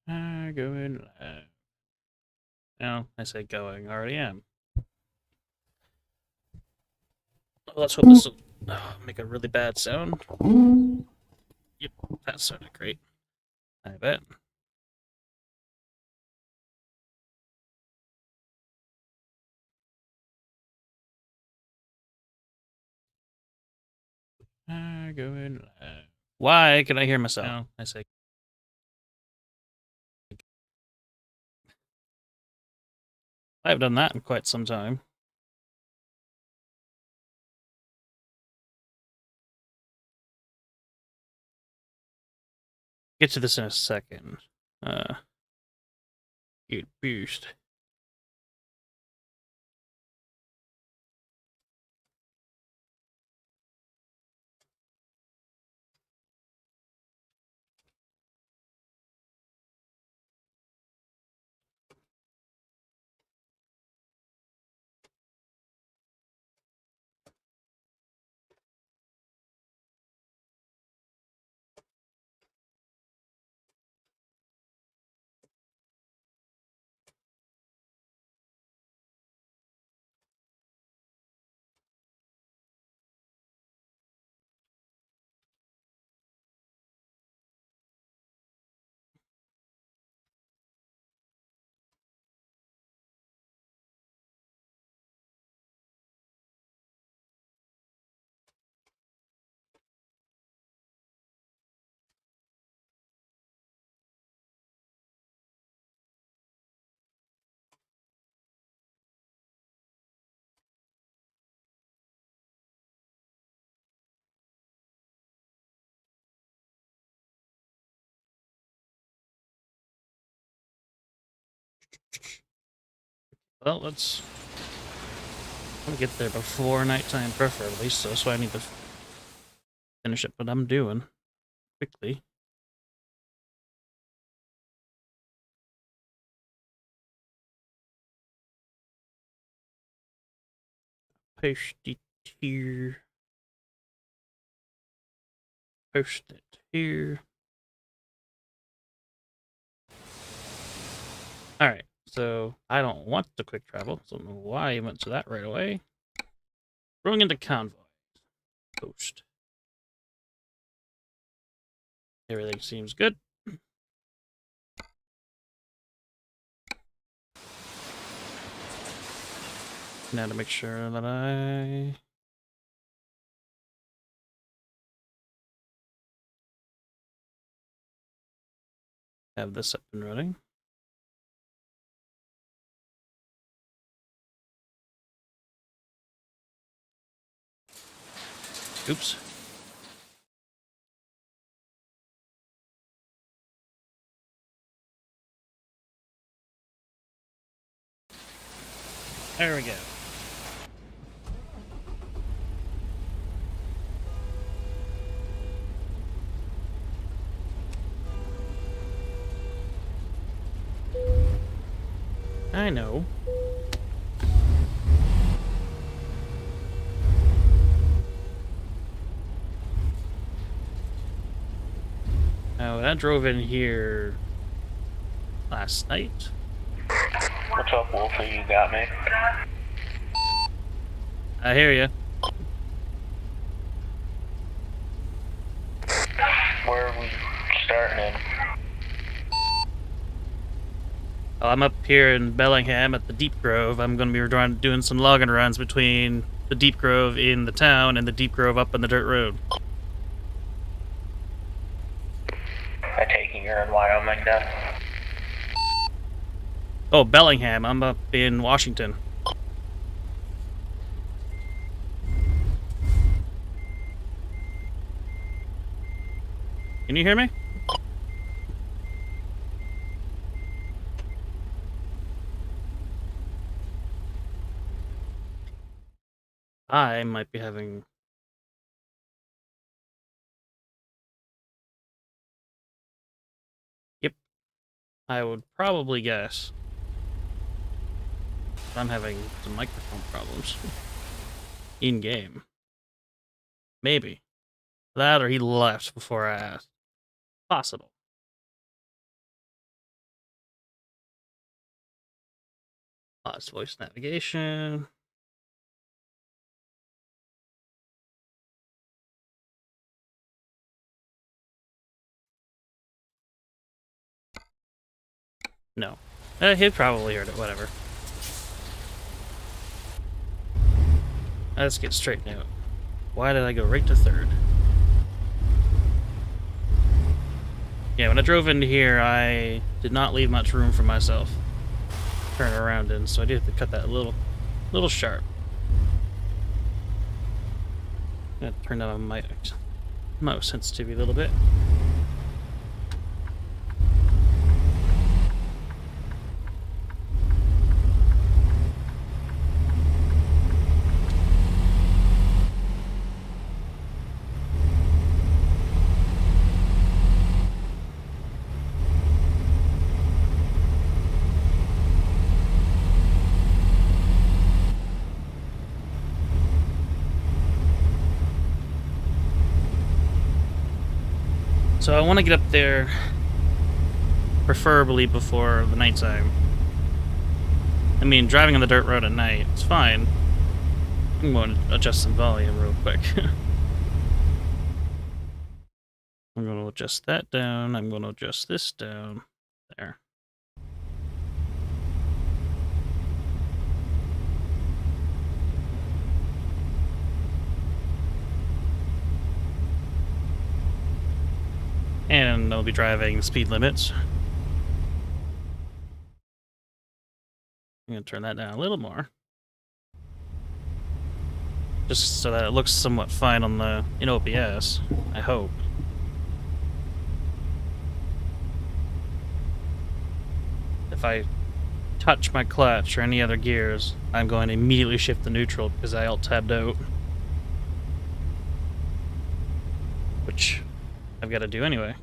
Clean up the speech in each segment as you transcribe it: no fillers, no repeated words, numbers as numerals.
Going live. No, I say going. I already am. Well, let's hope this will make a really bad sound. Yep, that sounded great. I bet. Going live. Why can I hear myself? No, I say. I haven't done that in quite some time. Get to this in a second. Get boost. Well, let's get there before nighttime, preferably. So I need to finish up what I'm doing quickly. Post it here. Post it here. Alright, so I don't want the quick travel, so I don't know why I went to that right away. Going into Convoy. Post. Everything seems good. Now to make sure that I have this up and running. Oops. There we go. I know. Oh, that drove in here last night. What's up, Wolfy? You got me? I hear you. Where are we starting in? Well, I'm up here in Bellingham at the Deep Grove. I'm going to be doing some logging runs between the Deep Grove in the town and the Deep Grove up on the dirt road. I take it you're in Wyoming then? Oh, Bellingham. I'm up in Washington. Can you hear me? I might be having... Yep. I would probably guess. I'm having some microphone problems. In-game. Maybe. That or he left before I asked. Possible. Pause voice navigation. No. He probably heard it, whatever. Let's get straight now. Why did I go right to third? Yeah, when I drove into here, I did not leave much room for myself to turn around in, so I did have to cut that a little sharp. I'm gonna turn down my mouse sensitivity a little bit. So I want to get up there, preferably before the nighttime. I mean, driving on the dirt road at night, it's fine. I'm going to adjust some volume real quick. I'm going to adjust that down. I'm going to adjust this down. There. And I'll be driving speed limits. I'm going to turn that down a little more. Just so that it looks somewhat fine on the in OBS, I hope. If I touch my clutch or any other gears, I'm going to immediately shift to neutral because I alt-tabbed out. Which I've got to do anyway.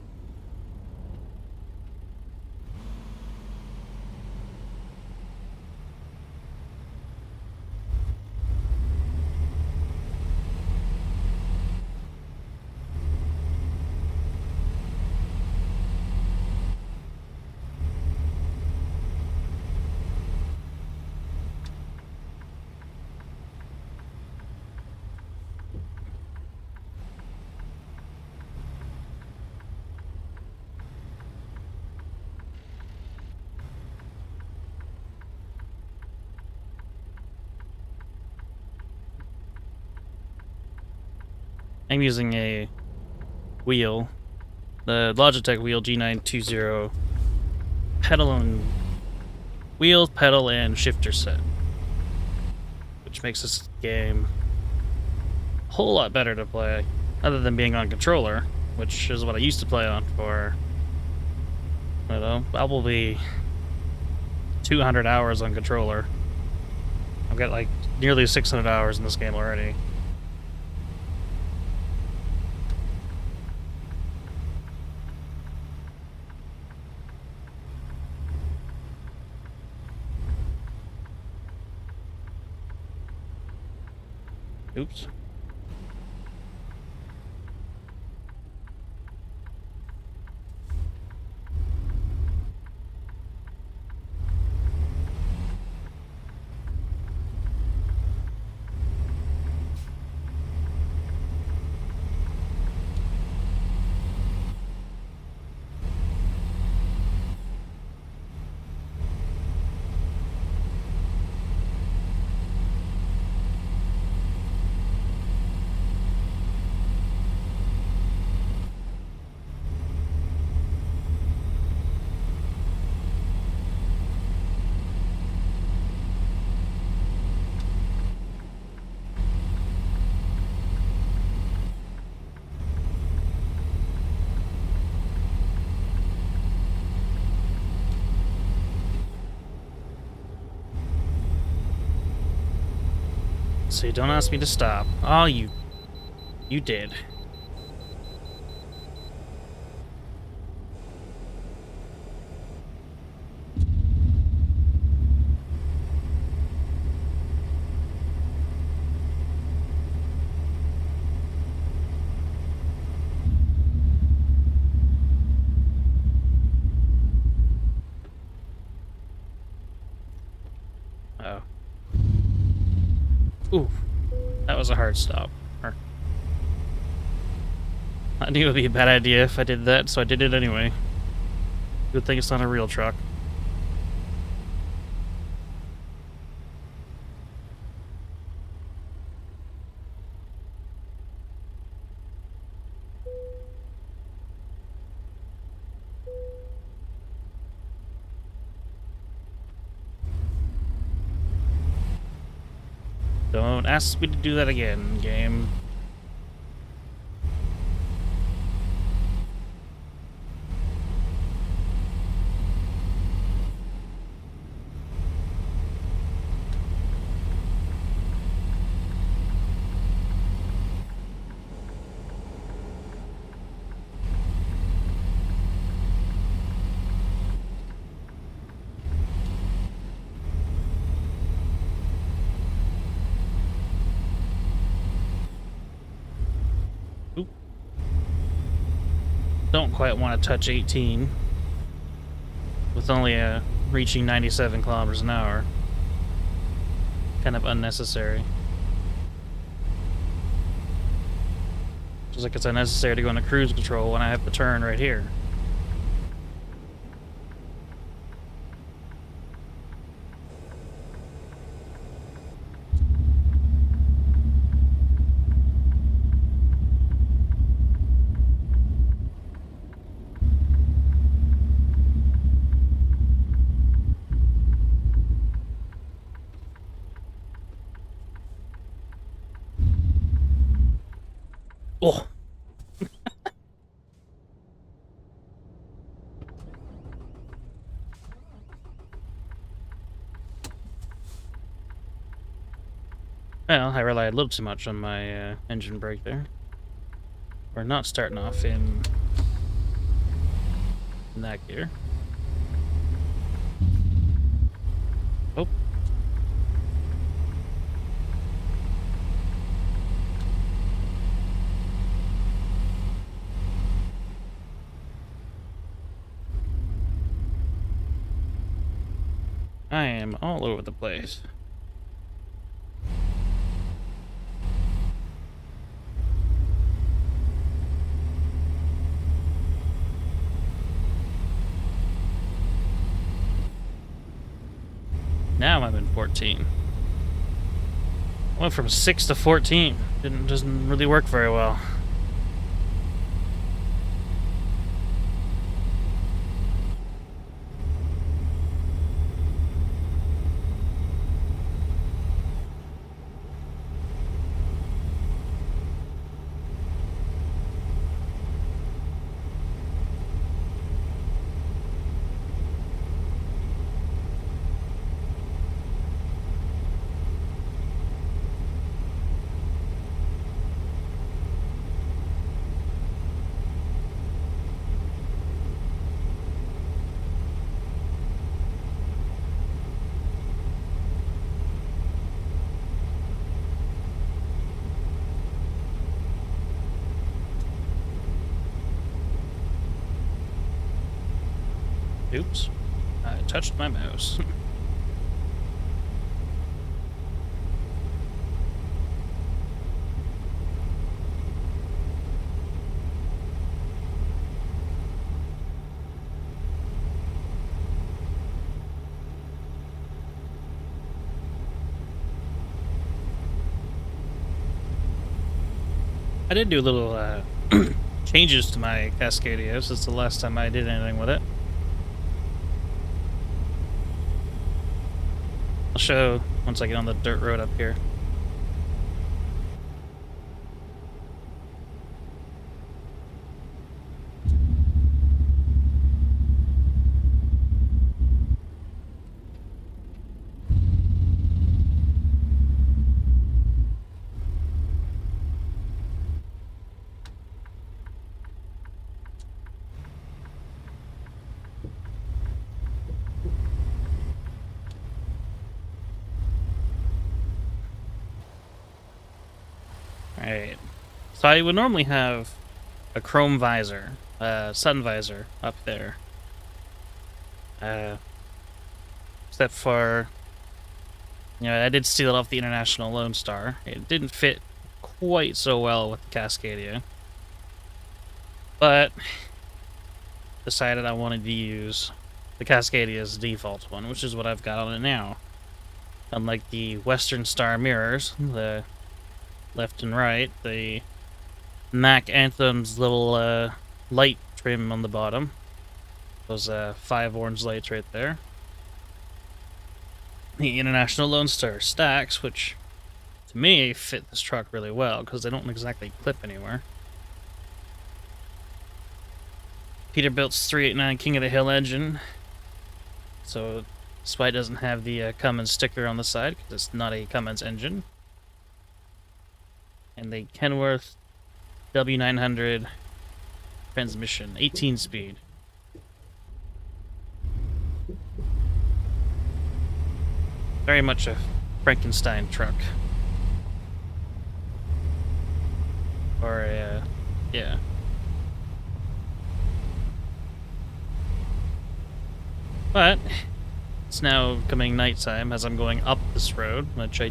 I'm using a wheel, the Logitech wheel G920, wheel, pedal, and shifter set, which makes this game a whole lot better to play, other than being on controller, which is what I used to play on for, I don't know, probably 200 hours on controller. I've got like nearly 600 hours in this game already. Oops. So you don't ask me to stop. Oh, you did. Oh. Ooh. That was a hard stop. I knew it would be a bad idea if I did that, so I did it anyway. Good thing it's not a real truck. Don't ask me to do that again, game. Oop. Don't quite want to touch 18 with only reaching 97 kilometers an hour. Kind of unnecessary. Just like it's unnecessary to go into cruise control when I have the turn right here. Oh. Well, I relied a little too much on my engine brake there. We're not starting off in that gear. Oh. I am all over the place. Now I'm in 14. Went from 6 to 14. Doesn't really work very well. Oops. I touched my mouse. I did do a little changes to my Cascadia since the last time I did anything with it. I'll show once I get on the dirt road up here. Alright. So I would normally have a chrome visor, sun visor up there. Except for You know, I did steal it off the International Lone Star. It didn't fit quite so well with the Cascadia, but decided I wanted to use the Cascadia's default one, which is what I've got on it now. Unlike the Western Star mirrors, the left and right, the Mac Anthem's little light trim on the bottom. Those 5 orange lights right there. The International Lone Star stacks, which to me fit this truck really well because they don't exactly clip anywhere. Peterbilt's 389 King of the Hill engine. So despite it doesn't have the Cummins sticker on the side because it's not a Cummins engine. And the Kenworth W900 transmission, 18 speed. Very much a Frankenstein truck. Or a, yeah. But it's now coming nighttime as I'm going up this road, which I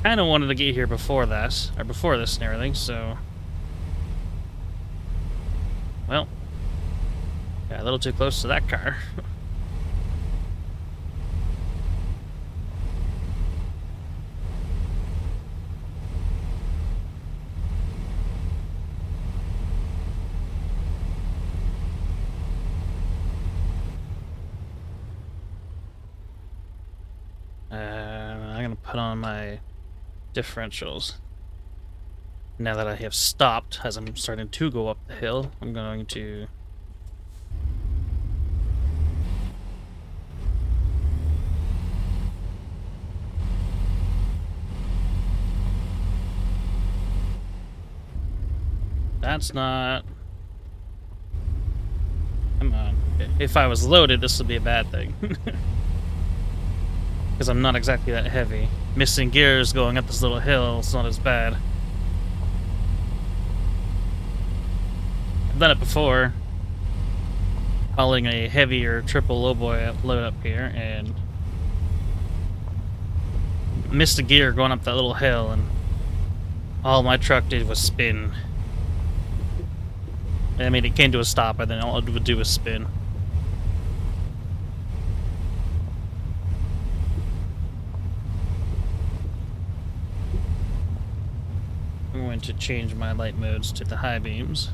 kind of wanted to get here before that, or before this and everything, so... Well, got a little too close to that car. I'm gonna put on my differentials. Now that I have stopped, as I'm starting to go up the hill, I'm going to... That's not... Come on. If I was loaded, this would be a bad thing. Because I'm not exactly that heavy. Missing gears going up this little hill, it's not as bad. I've done it before. Hauling a heavier triple lowboy load up here, and missed a gear going up that little hill, and all my truck did was spin. I mean, it came to a stop, and then all it would do was spin. I'm going to change my light modes to the high beams.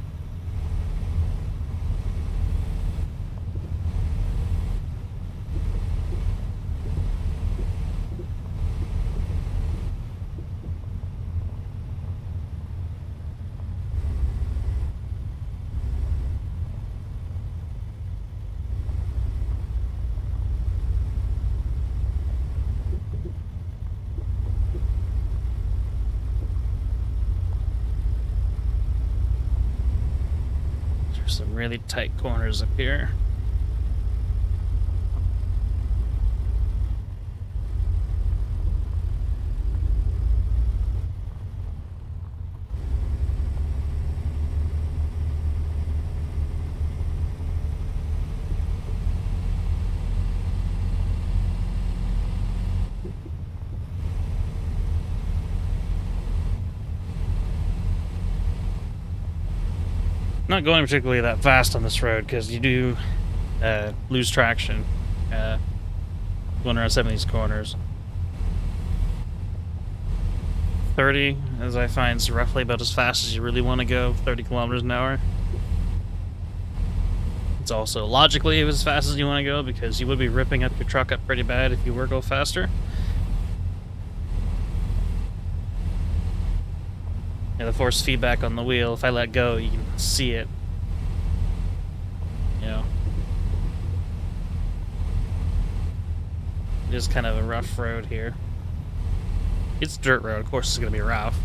Some really tight corners up here. Not going particularly that fast on this road because you do lose traction going around some of these corners. 30, as I find, is roughly about as fast as you really want to go, 30 kilometers an hour. It's also logically as fast as you want to go because you would be ripping up your truck up pretty bad if you were to go faster. Yeah, the force feedback on the wheel, if I let go, you can see it. You know. It is kind of a rough road here. It's a dirt road, of course it's going to be rough.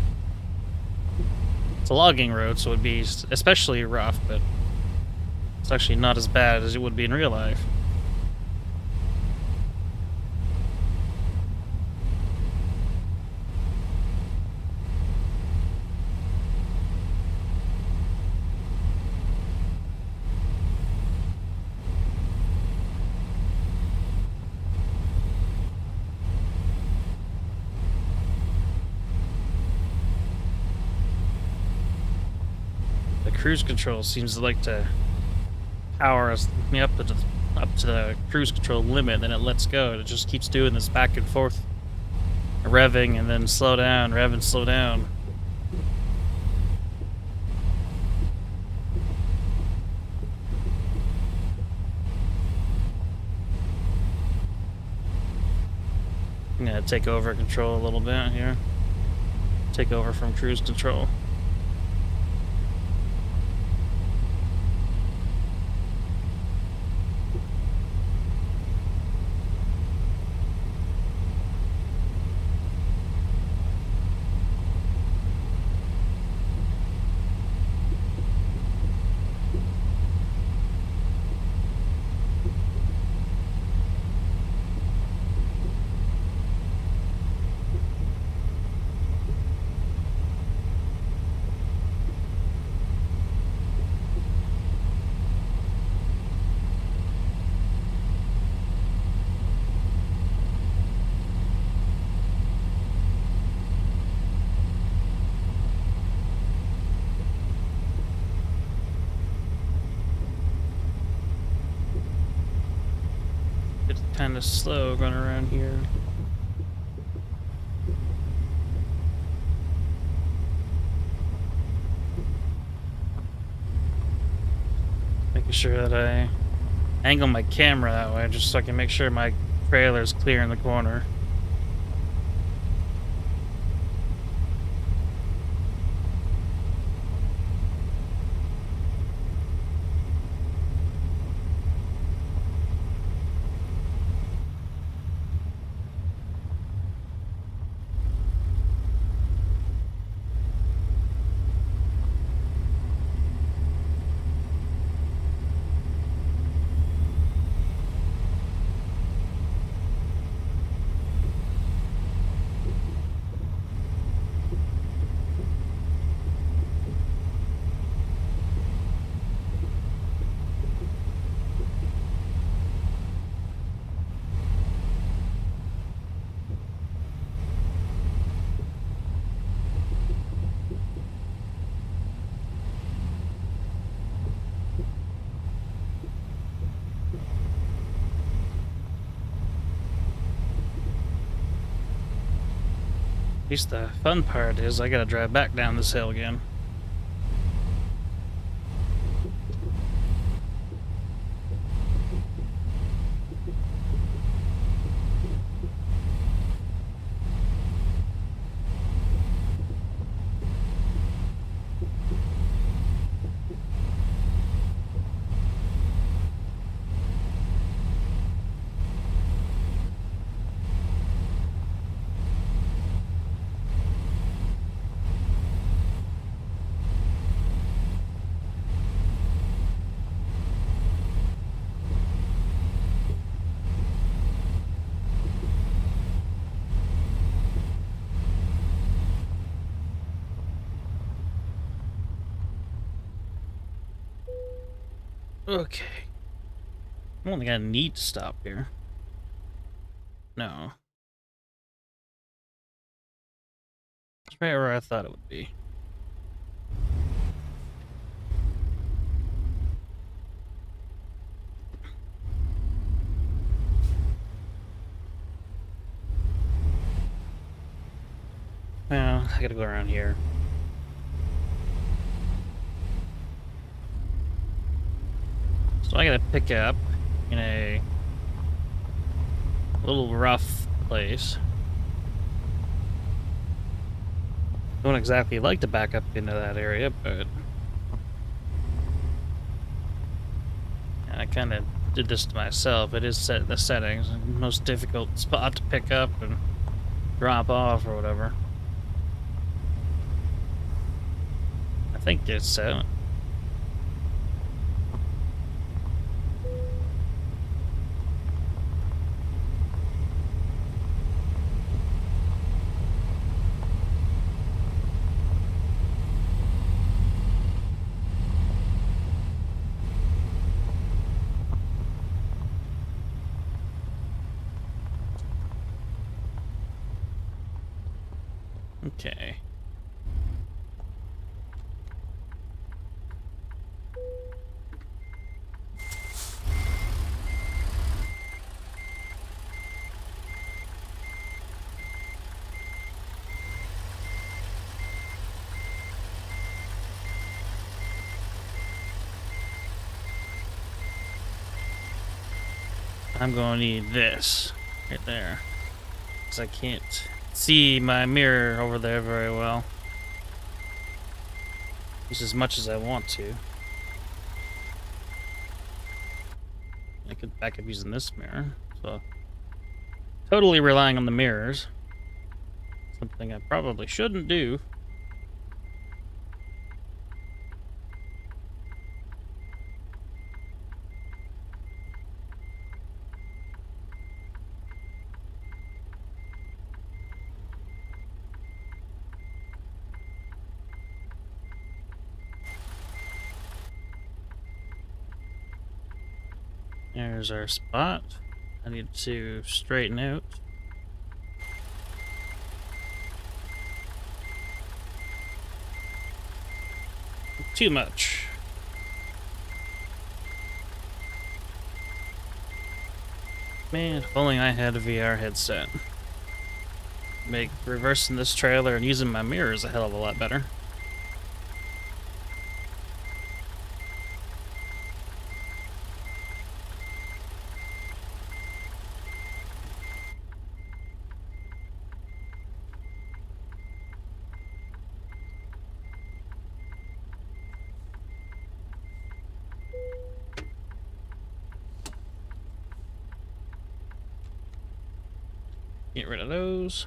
It's a logging road, so it would be especially rough, but it's actually not as bad as it would be in real life. cruise control seems to like to power me up to the cruise control limit, then it lets go. And it just keeps doing this back and forth, revving and then slow down, rev and slow down. I'm gonna take over control a little bit here. Take over from cruise control. It's kind of slow going around here. Making sure that I angle my camera that way, just so I can make sure my trailer's clear in the corner. At least the fun part is I gotta drive back down this hill again. Okay. I don't think I need to stop here. No. It's right where I thought it would be. Well, I gotta go around here. So I gotta pick up in a little rough place. Don't exactly like to back up into that area, but I kind of did this to myself. It is set in the settings, most difficult spot to pick up and drop off or whatever. I think it's set. Okay. I'm going to need this right there, because I can't see my mirror over there very well. Just as much as I want to. I could back up using this mirror, so totally relying on the mirrors. Something I probably shouldn't do. There's our spot. I need to straighten out. Too much. Man, if only I had a VR headset. Make reversing this trailer and using my mirrors a hell of a lot better. Get rid of those.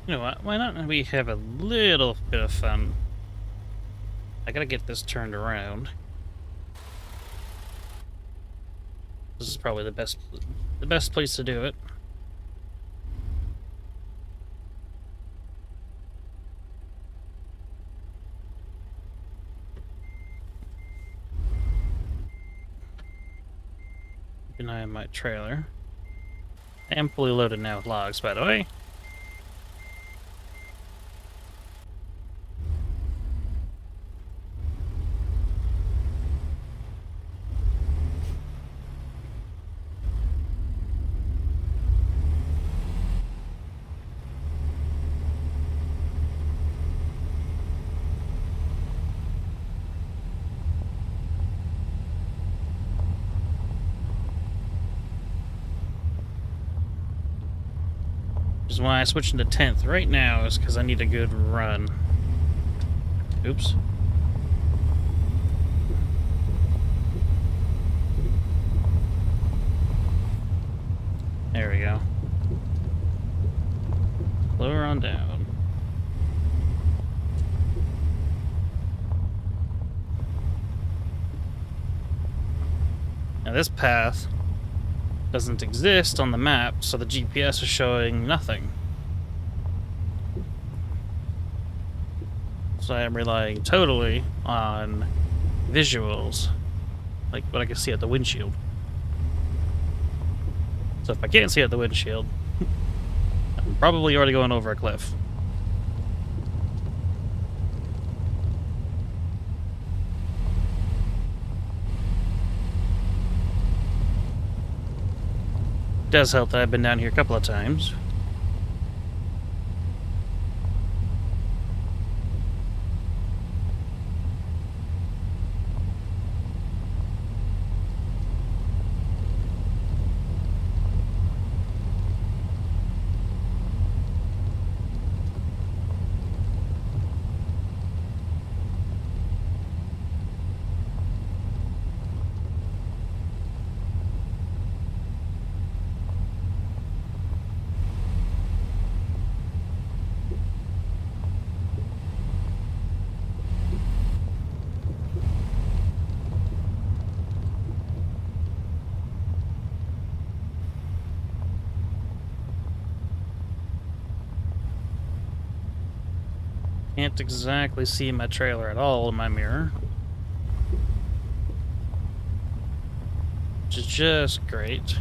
You know what? Why not we have a little bit of fun? I gotta get this turned around. This is probably the best place to do it. Keep an eye on my trailer. I am fully loaded now with logs, by the way. Which is why I switched into 10th right now, is because I need a good run. Oops. There we go. Lower on down. Now this path doesn't exist on the map, so the GPS is showing nothing. So I am relying totally on visuals, like what I can see at the windshield. So if I can't see at the windshield, I'm probably already going over a cliff. Does help that I've been down here a couple of times. Can't exactly see my trailer at all in my mirror, which is just great.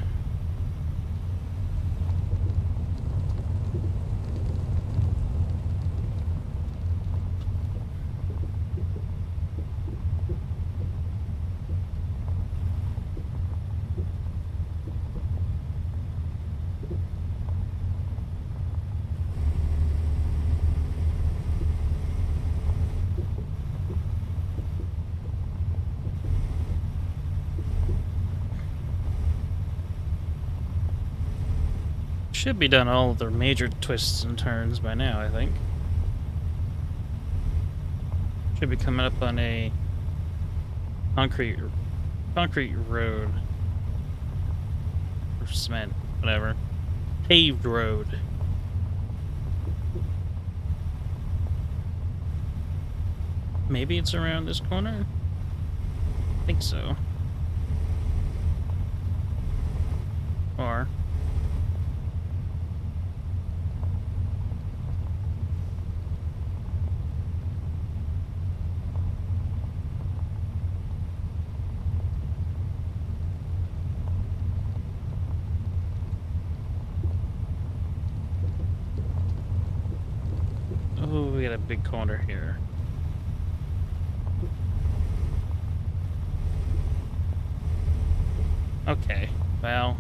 should be done all of the major twists and turns by now, I think. Should be coming up on a concrete road. Or cement, whatever. Paved road. Maybe it's around this corner? I think so. Or... oh, we got a big corner here. Okay, well...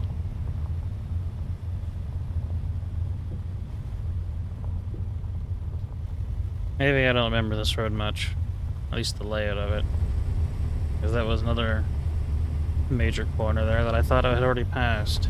maybe I don't remember this road much. At least the layout of it. Because that was another major corner there that I thought I had already passed.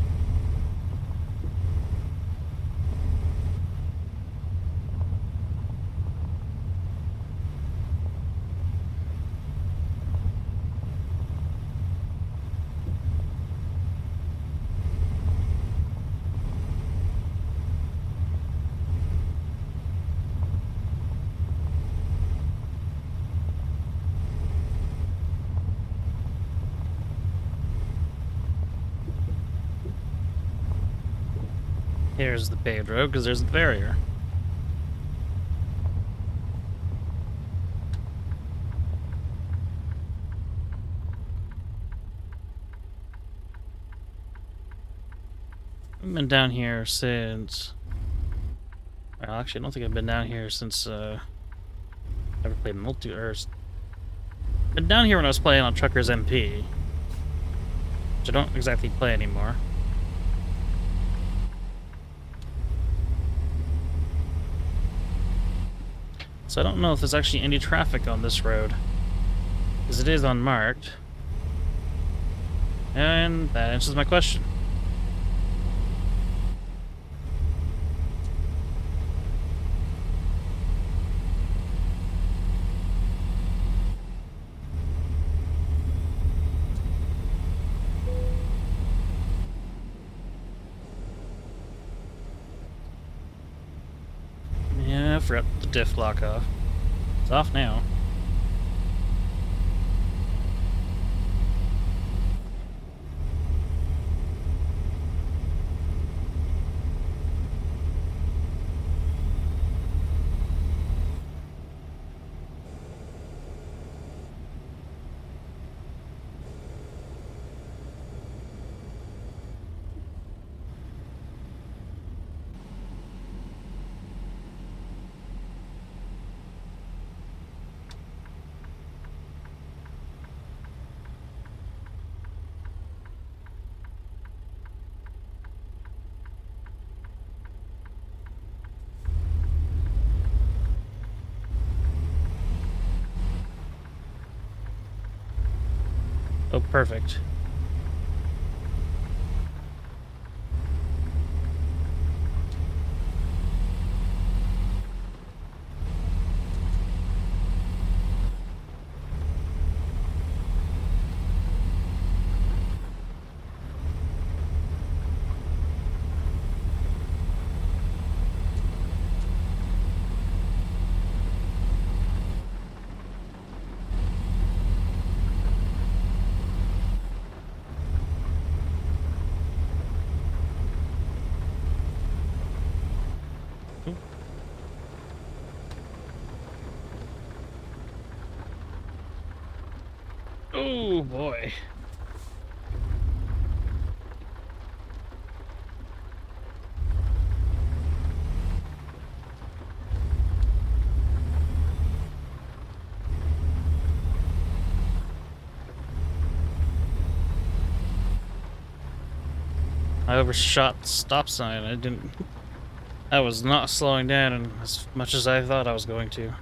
Here's the paved road, because there's the barrier. I've been down here since... well, actually, I don't think I've been down here since, I ever played multi-verse. Been down here when I was playing on Truckers MP. Which I don't exactly play anymore. So I don't know if there's actually any traffic on this road, because it is unmarked. And that answers my question. Yeah, I forgot the diff lock off. It's off now. Oh, perfect. Oh boy. I overshot the stop sign. I was not slowing down as much as I thought I was going to.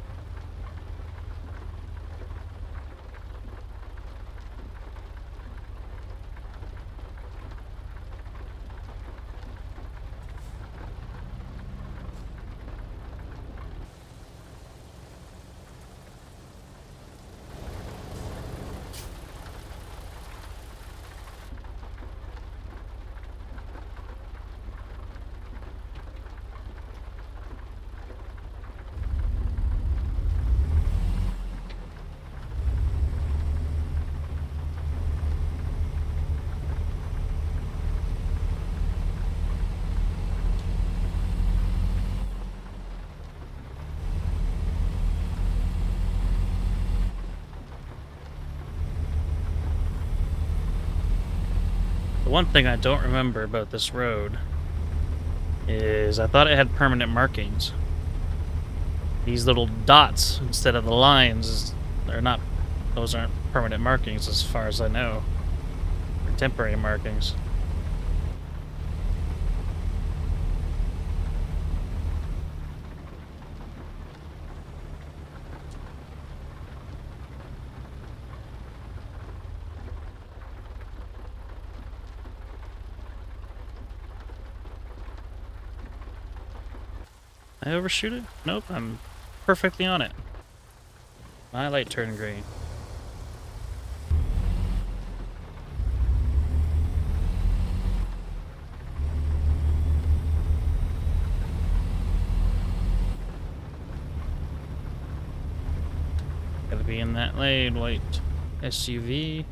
The one thing I don't remember about this road is I thought it had permanent markings. These little dots instead of the lines, they're not, those aren't permanent markings as far as I know. They're temporary markings. I overshoot it? Nope, I'm perfectly on it. My light turned green. Gotta be in that lane, white SUV.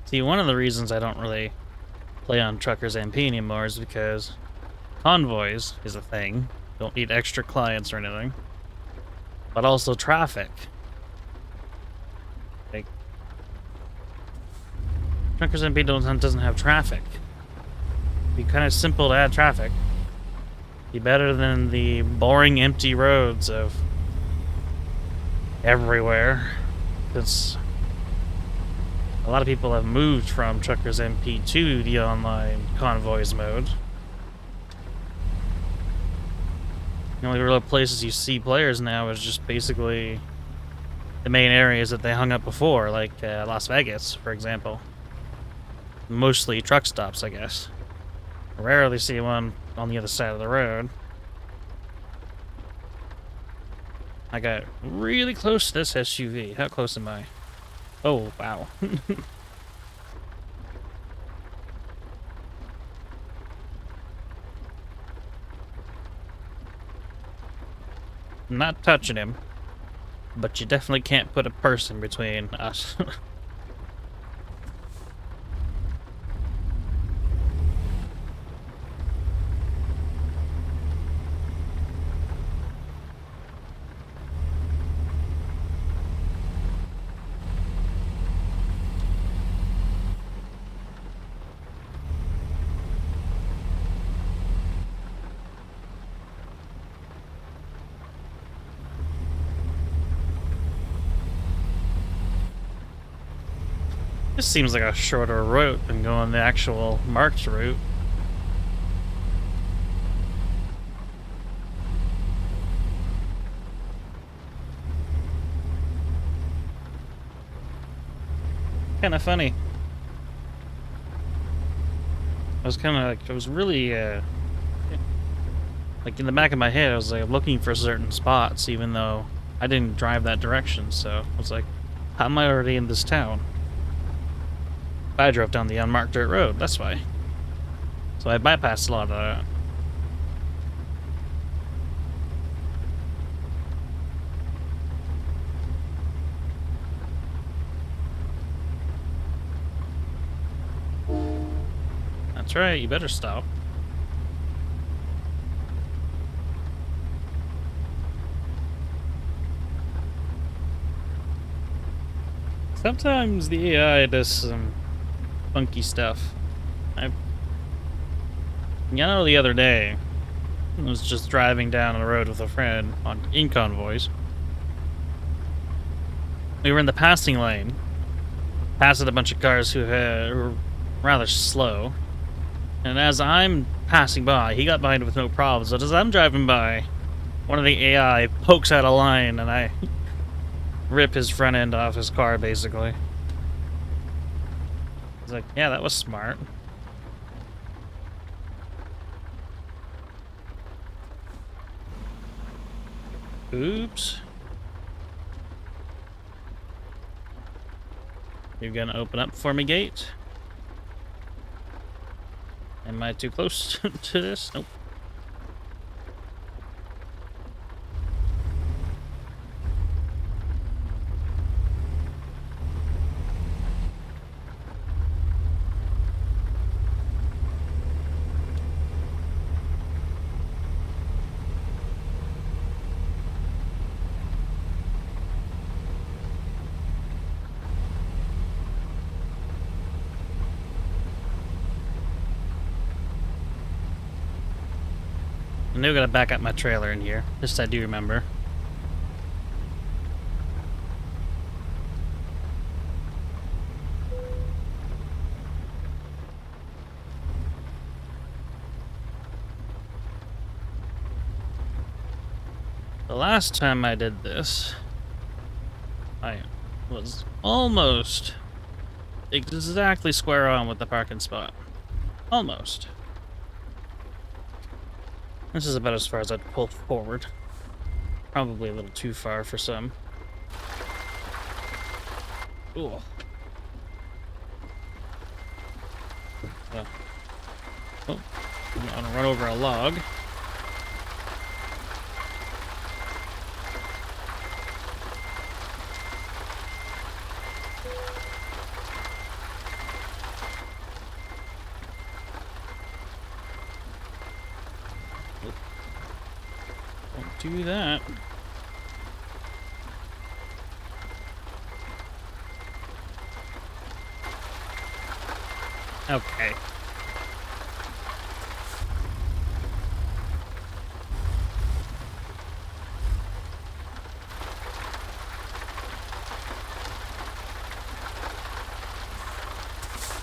See, one of the reasons I don't really play on Truckers MP anymore is because convoys is a thing. Don't need extra clients or anything. But also traffic. Like, Truckers MP doesn't have traffic. It'd be kind of simple to add traffic. Be better than the boring, empty roads of everywhere. Because a lot of people have moved from Truckers MP to the online convoys mode. The only real places you see players now is just basically the main areas that they hung up before, like Las Vegas, for example. Mostly truck stops, I guess. Rarely see one on the other side of the road. I got really close to this SUV. How close am I? Oh, wow. I'm not touching him, but you definitely can't put a person between us. This seems like a shorter route than going the actual marked route. Kind of funny. I was kind of like, I was really, like in the back of my head, I was like looking for certain spots, even though I didn't drive that direction. So I was like, how am I already in this town? I drove down the unmarked dirt road, that's why. So I bypassed a lot of that. That's right, you better stop. Sometimes the AI does some funky stuff. The other day, I was just driving down the road with a friend in convoys. We were in the passing lane, passing a bunch of cars who were rather slow. And as I'm passing by, he got behind with no problems. But as I'm driving by, one of the AI pokes out a line, and I rip his front end off his car, basically. He's like, yeah, that was smart. Oops. You're gonna open up for me, gate? Am I too close to this? Nope. I know I gotta back up my trailer in here. This I do remember. The last time I did this, I was almost exactly square on with the parking spot. Almost. This is about as far as I'd pull forward. Probably a little too far for some. Ooh. Oh, I'm gonna run over a log. Don't do that. Okay.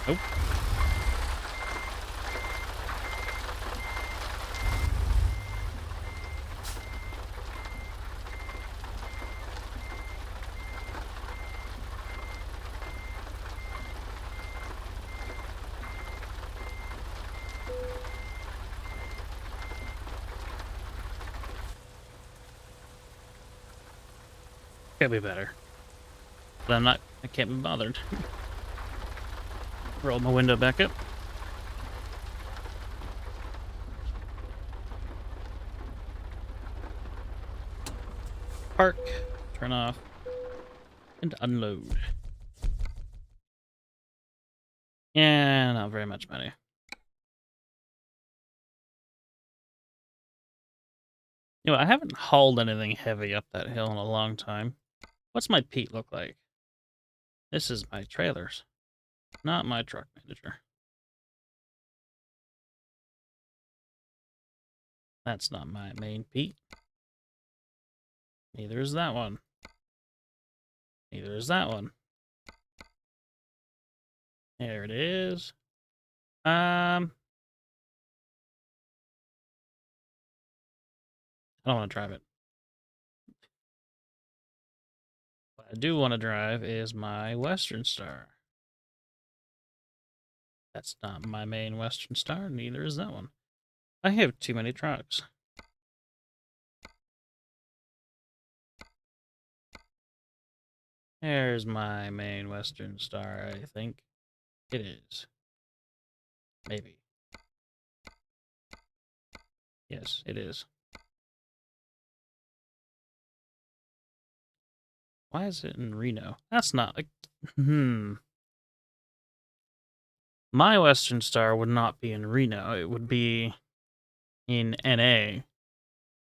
Nope. Could be better. But I can't be bothered. Roll my window back up. Park, turn off, and unload. Yeah, not very much money. You know, I haven't hauled anything heavy up that hill in a long time. What's my Pete look like? This is my trailers, not my truck manager. That's not my main Pete. Neither is that one. Neither is that one. There it is. I don't want to drive it. What I do want to drive is my Western Star. That's not my main Western Star, neither is that one. I have too many trucks. There's my main Western Star, I think. It is. Maybe. Yes, it is. Why is it in Reno? That's not like... My Western Star would not be in Reno. It would be in NA.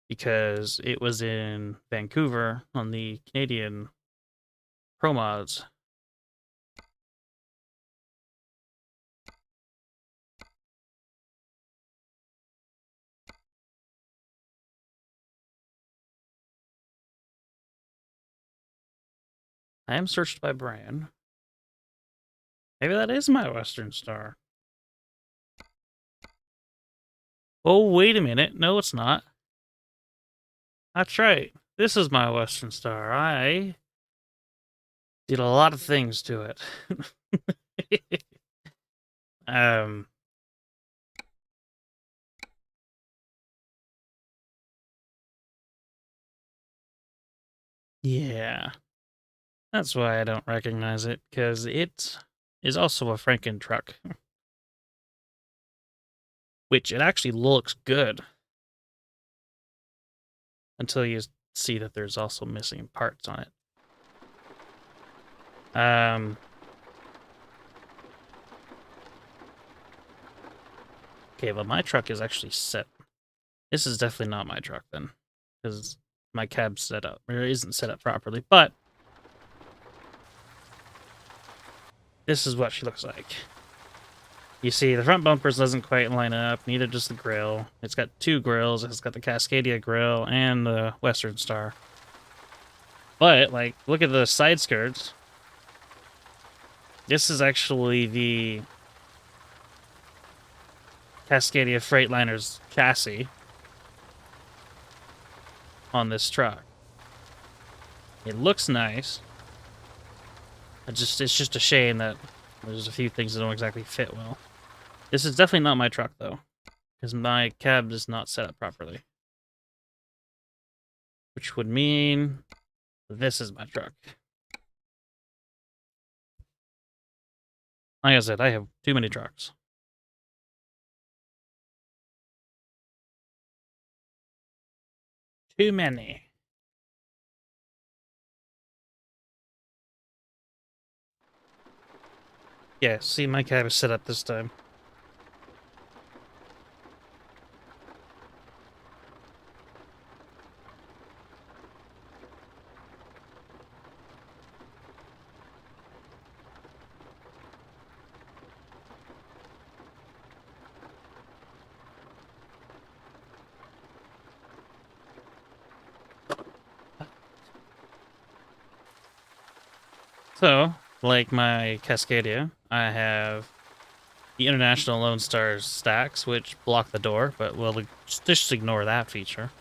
Because it was in Vancouver on the Canadian Pro Mods. I am searched by brand. Maybe that is my Western Star. Oh, wait a minute. No, it's not. That's right. This is my Western Star. I did a lot of things to it. Yeah. That's why I don't recognize it, because it is also a Franken truck. Which it actually looks good. Until you see that there's also missing parts on it. Okay, well my truck is actually set. This is definitely not my truck then. Because my cab's set up, or isn't set up properly, but this is what she looks like. You see, the front bumpers doesn't quite line up, neither does the grill. It's got two grills. It's got the Cascadia grill and the Western Star. But, like, look at the side skirts. This is actually the Cascadia Freightliner's chassis on this truck. It looks nice. It's just a shame that there's a few things that don't exactly fit well. This is definitely not my truck, though, because my cab is not set up properly. Which would mean this is my truck. Like I said, I have too many trucks. Too many. Yeah, see, my cab is set up this time. So, like my Cascadia, I have the International Lone Stars stacks, which block the door, but we'll just ignore that feature.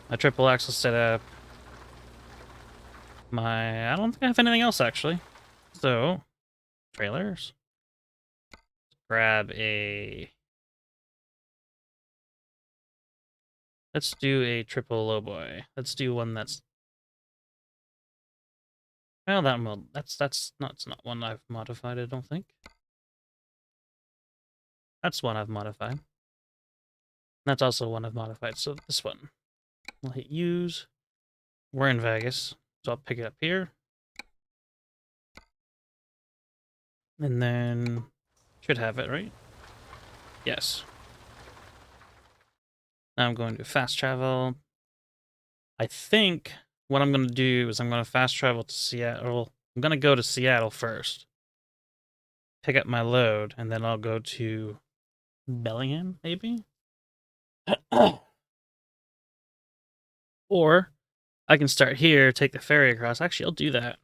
My triple axle setup. I don't think I have anything else, actually. So, trailers. Grab a... Let's do a triple lowboy. Let's do one that's... Well, that's not one I've modified, I don't think. That's one I've modified. That's also one I've modified, so this one. I'll hit use. We're in Vegas, so I'll pick it up here. And then should have it, right? Yes. Now I'm going to fast travel. I think what I'm going to do is I'm going to fast travel to Seattle. I'm going to go to Seattle first. Pick up my load, and then I'll go to Bellingham, maybe? Or I can start here, take the ferry across. Actually, I'll do that.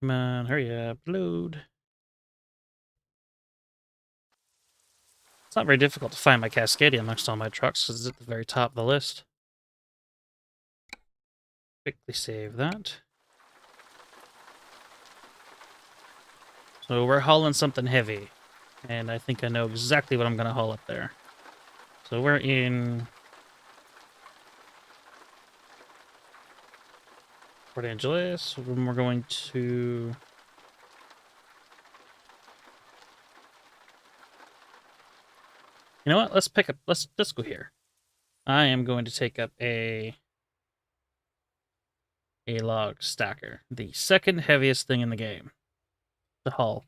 Come on, hurry up, load. It's not very difficult to find my Cascadia amongst all my trucks because it's at the very top of the list. Quickly save that. So we're hauling something heavy, and I think I know exactly what I'm going to haul up there. So we're in Port Angeles, and we're going to... You know what? Let's go here. I am going to take up a log stacker, the second heaviest thing in the game to haul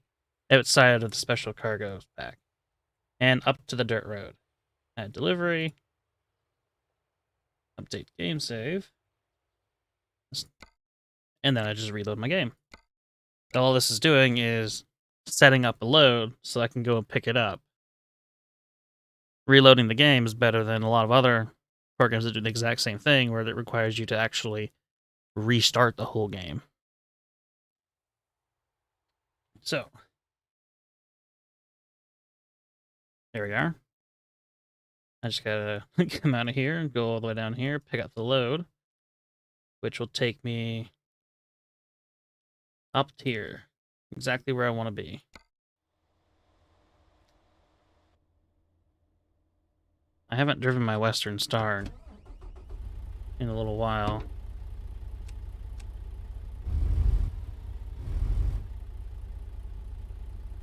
outside of the special cargo pack, and up to the dirt road. Add delivery, update game save, and then I just reload my game. All this is doing is setting up a load so I can go and pick it up. Reloading the game is better than a lot of other programs that do the exact same thing, where it requires you to actually restart the whole game. So, there we are. I just gotta come out of here and go all the way down here, pick up the load, which will take me up here, exactly where I want to be. I haven't driven my Western Star in a little while.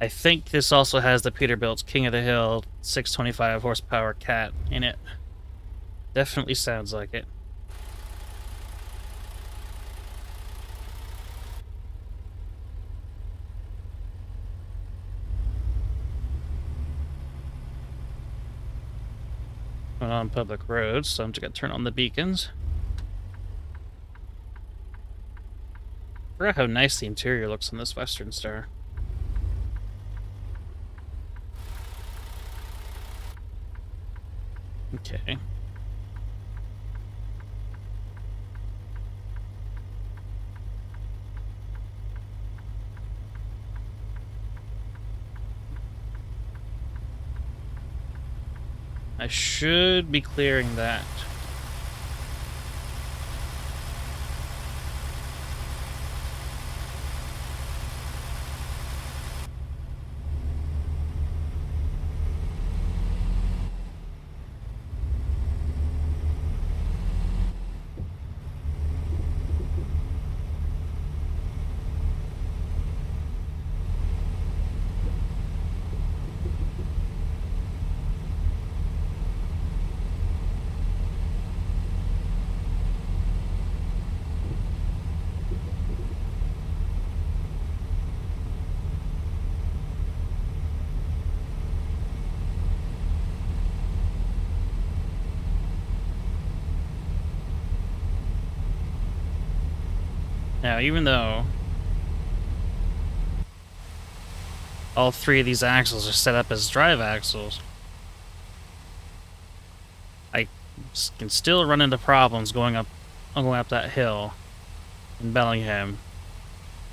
I think this also has the Peterbilt's King of the Hill 625 horsepower cat in it. Definitely sounds like it. on public roads, so I'm just gonna turn on the beacons. I forgot how nice the interior looks on this Western Star. Okay. I should be clearing that. Now, even though all three of these axles are set up as drive axles, I can still run into problems going up that hill in Bellingham.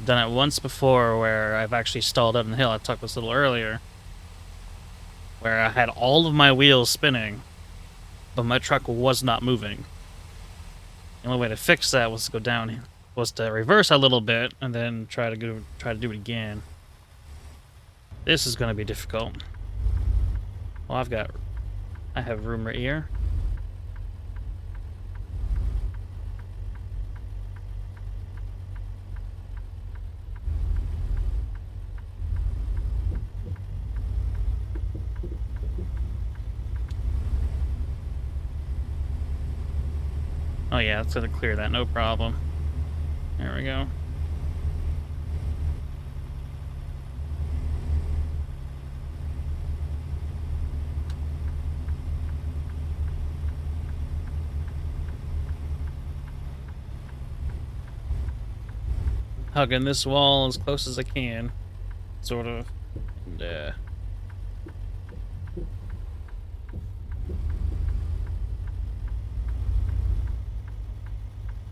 I've done it once before where I've actually stalled up in the hill. I talked this a little earlier, where I had all of my wheels spinning, but my truck was not moving. The only way to fix that was to go down, was to reverse a little bit and then try to do it again. This is going to be difficult. Well, I have room right here. Oh yeah, it's gonna clear that, no problem. There we go. Hugging this wall as close as I can, sort of. And,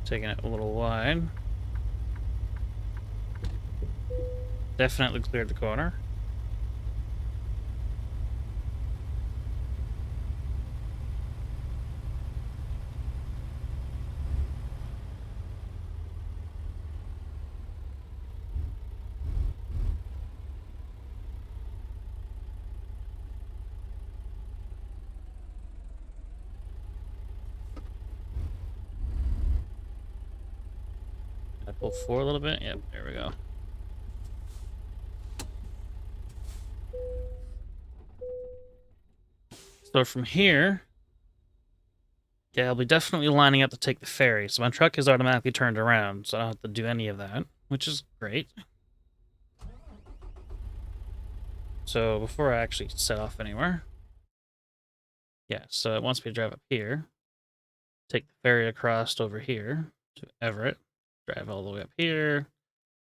taking it a little wide. Definitely cleared the corner. I pull forward a little bit. Yep, there we go. So from here, yeah, I'll be definitely lining up to take the ferry. So my truck is automatically turned around, so I don't have to do any of that, which is great. So before I actually set off anywhere, yeah, so it wants me to drive up here, take the ferry across over here to Everett, drive all the way up here,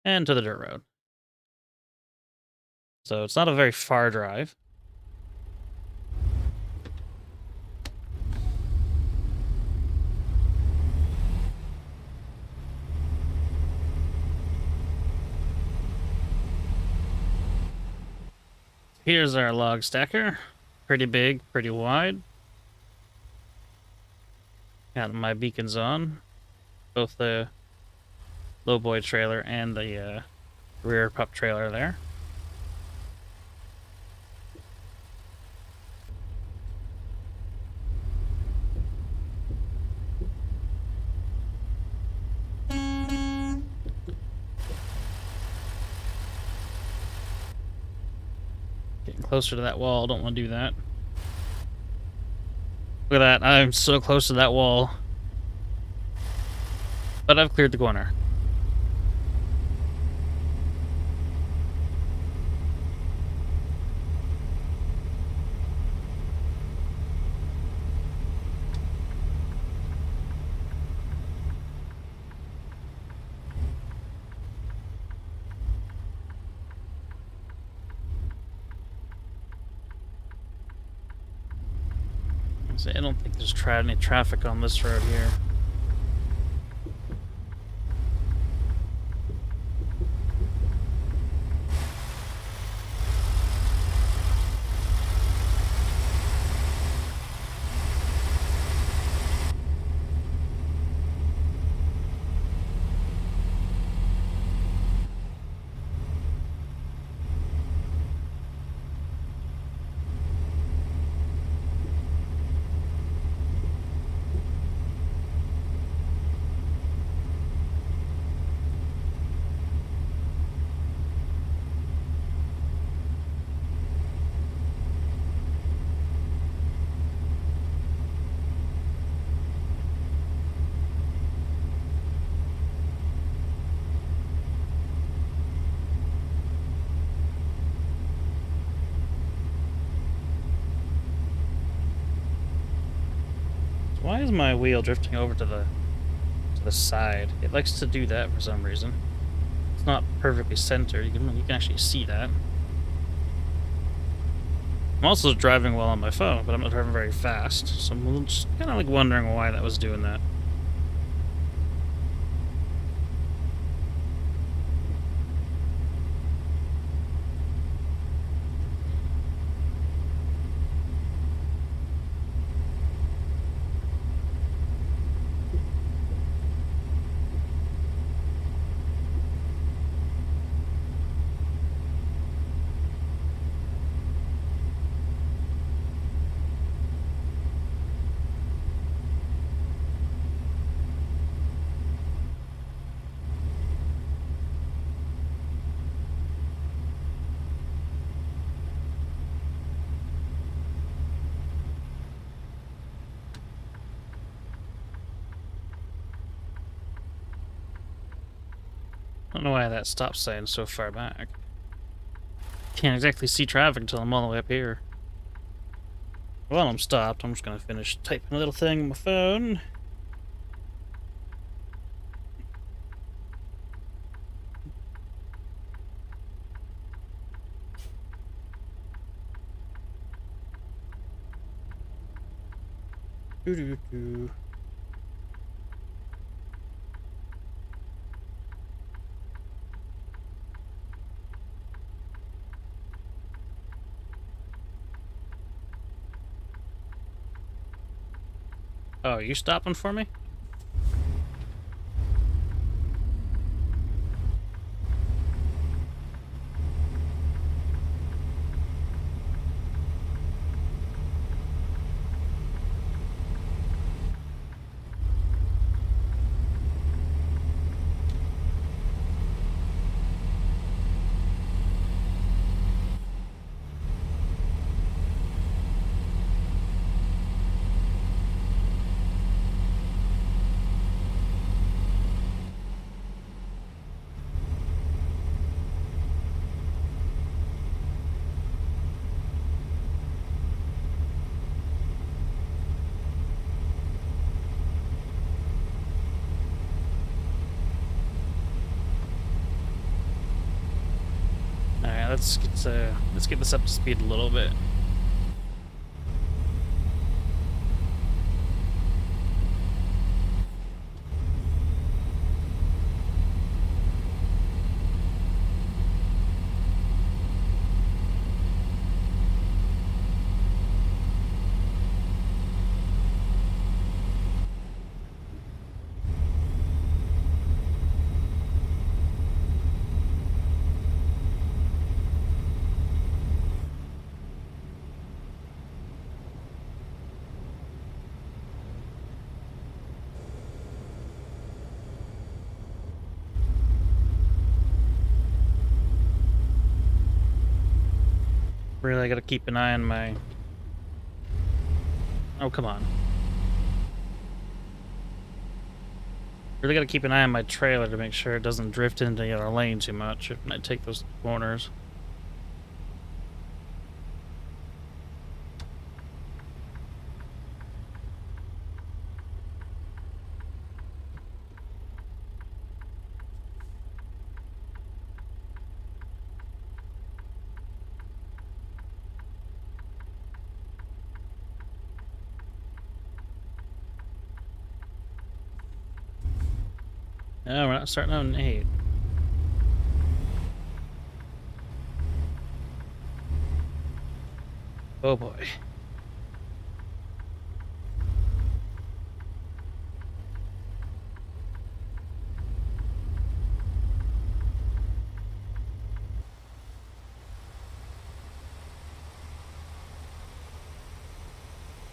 and to the dirt road. So it's not a very far drive. Here's our log stacker. Pretty big, pretty wide. Got my beacons on. Both the lowboy trailer and the rear pup trailer there. Getting closer to that wall, don't want to do that. Look at that, I'm so close to that wall. But I've cleared the corner. See, I don't think there's any traffic on this road here. Why is my wheel drifting over to the side? It likes to do that for some reason. It's not perfectly centered. You can actually see that. I'm also driving well on my phone, but I'm not driving very fast, so I'm just kind of like wondering why that was doing that. I don't know why that stop sign is so far back. Can't exactly see traffic until I'm all the way up here. While I'm stopped, I'm just gonna finish typing a little thing on my phone. Doo-doo-doo. Oh, are you stopping for me? Alright, let's get this up to speed a little bit. Really gotta keep an eye on my... Oh, come on. Really gotta keep an eye on my trailer to make sure it doesn't drift into the other lane too much when I take those corners. No, we're not starting on 8. Oh boy.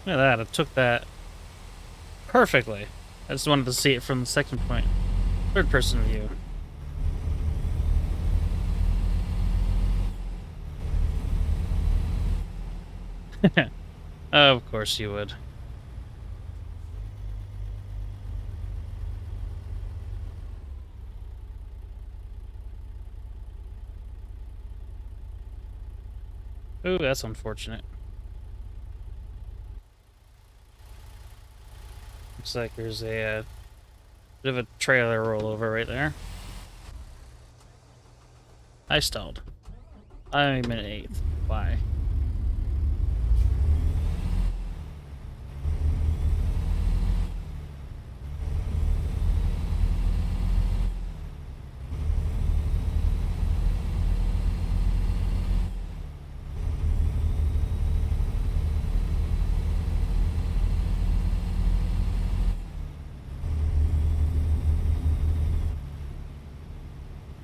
Look at that, I took that perfectly. I just wanted to see it from the second point. Third person view. Of course you would. Ooh, that's unfortunate. Looks like there's a bit of a trailer rollover right there. I stalled. I'm in 8th. Why?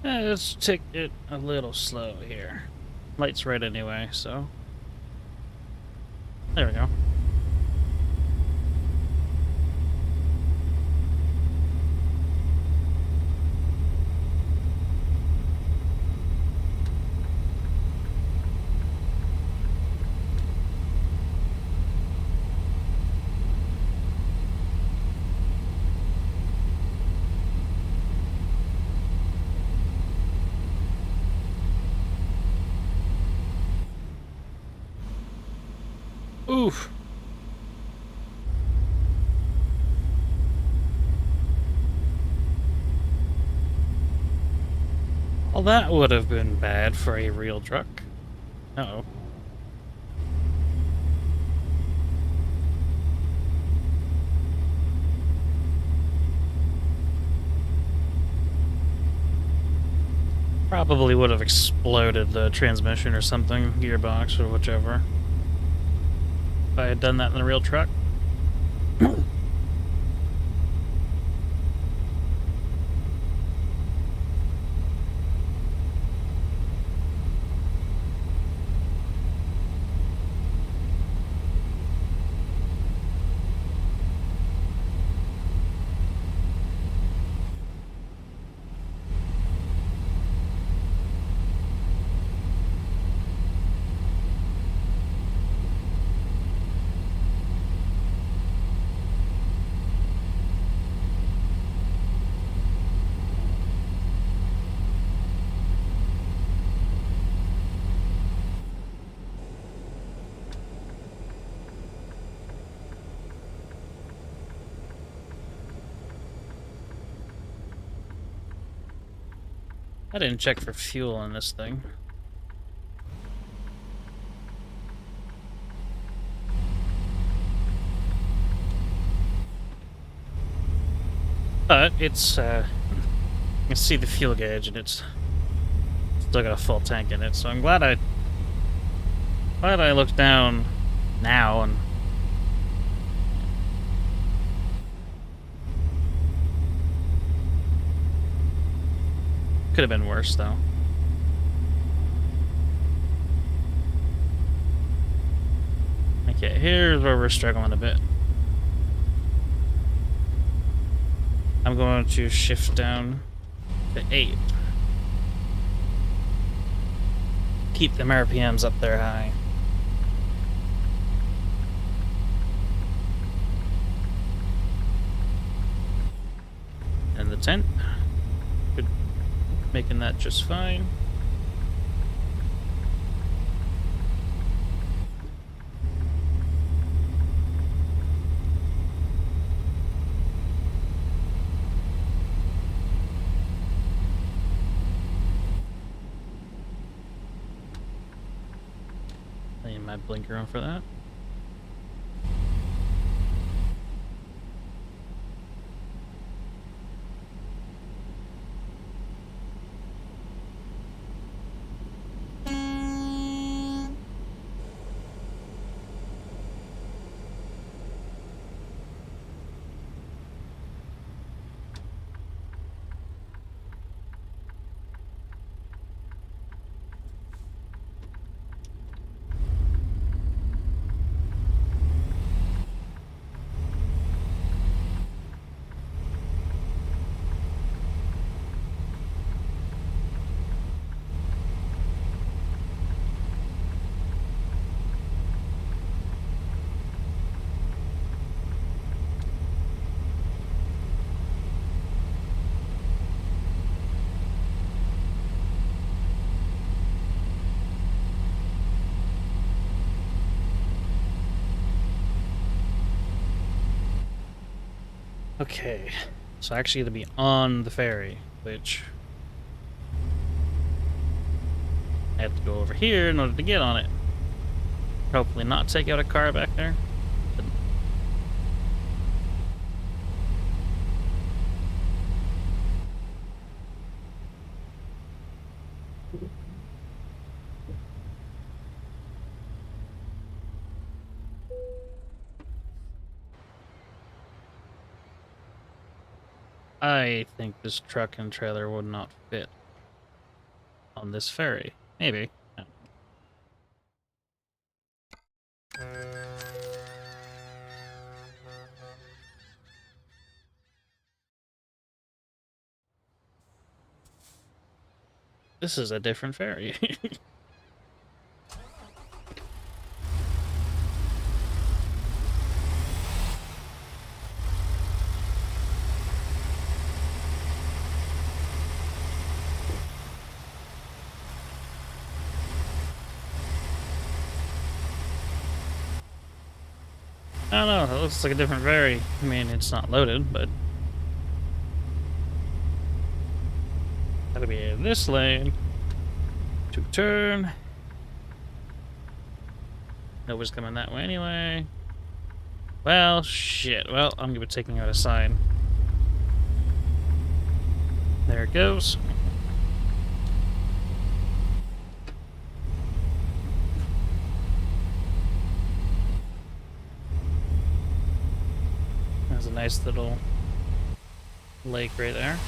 Let's take it a little slow here. Light's red anyway, so... There we go. Oof. Well, that would have been bad for a real truck. Uh-oh. Probably would have exploded the transmission or something, gearbox or whichever. If I had done that in the real truck. I didn't check for fuel on this thing. But it's, you can see the fuel gauge and it's still got a full tank in it, so I'm glad I looked down now and could have been worse though. Okay, here's where we're struggling a bit. I'm going to shift down to 8. Keep them RPMs up there high. And the tent. Good. Making that just fine. Laying my blinker on for that. Okay, so I actually got to be on the ferry, which I have to go over here in order to get on it. Hopefully not take out a car back there. But I think this truck and trailer would not fit on this ferry. Maybe. I don't know. This is a different ferry. I don't know, it looks like a different ferry. I mean, it's not loaded, but... Gotta be in this lane. To turn. Nobody's coming that way anyway. Well, shit. Well, I'm gonna be taking out a sign. There it goes. There's a nice little lake right there.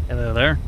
Hello there.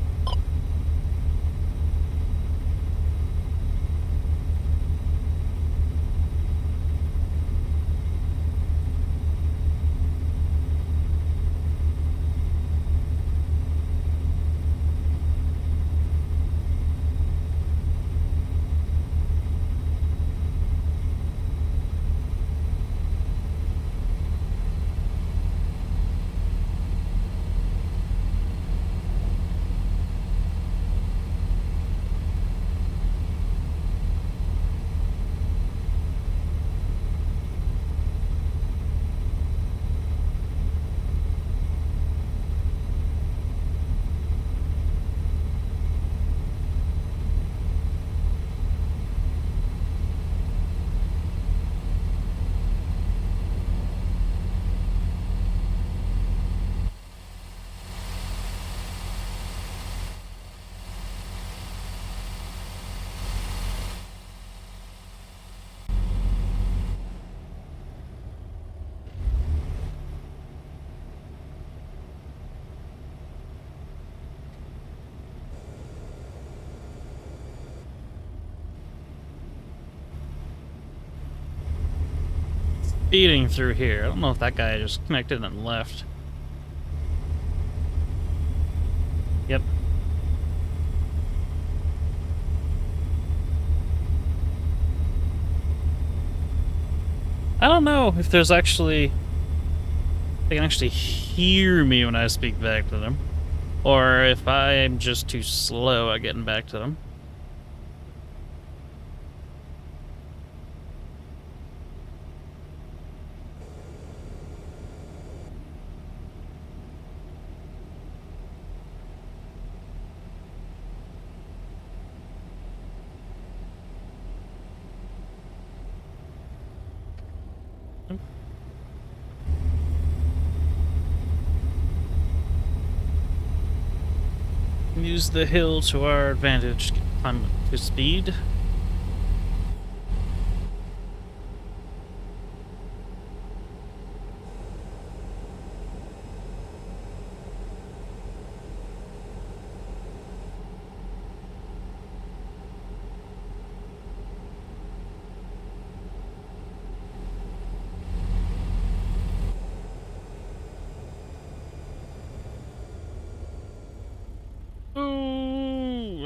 Speeding through here. I don't know if that guy just connected and left. Yep. I don't know if there's actually... They can actually hear me when I speak back to them. Or if I'm just too slow at getting back to them. Use the hill to our advantage. Climb to speed.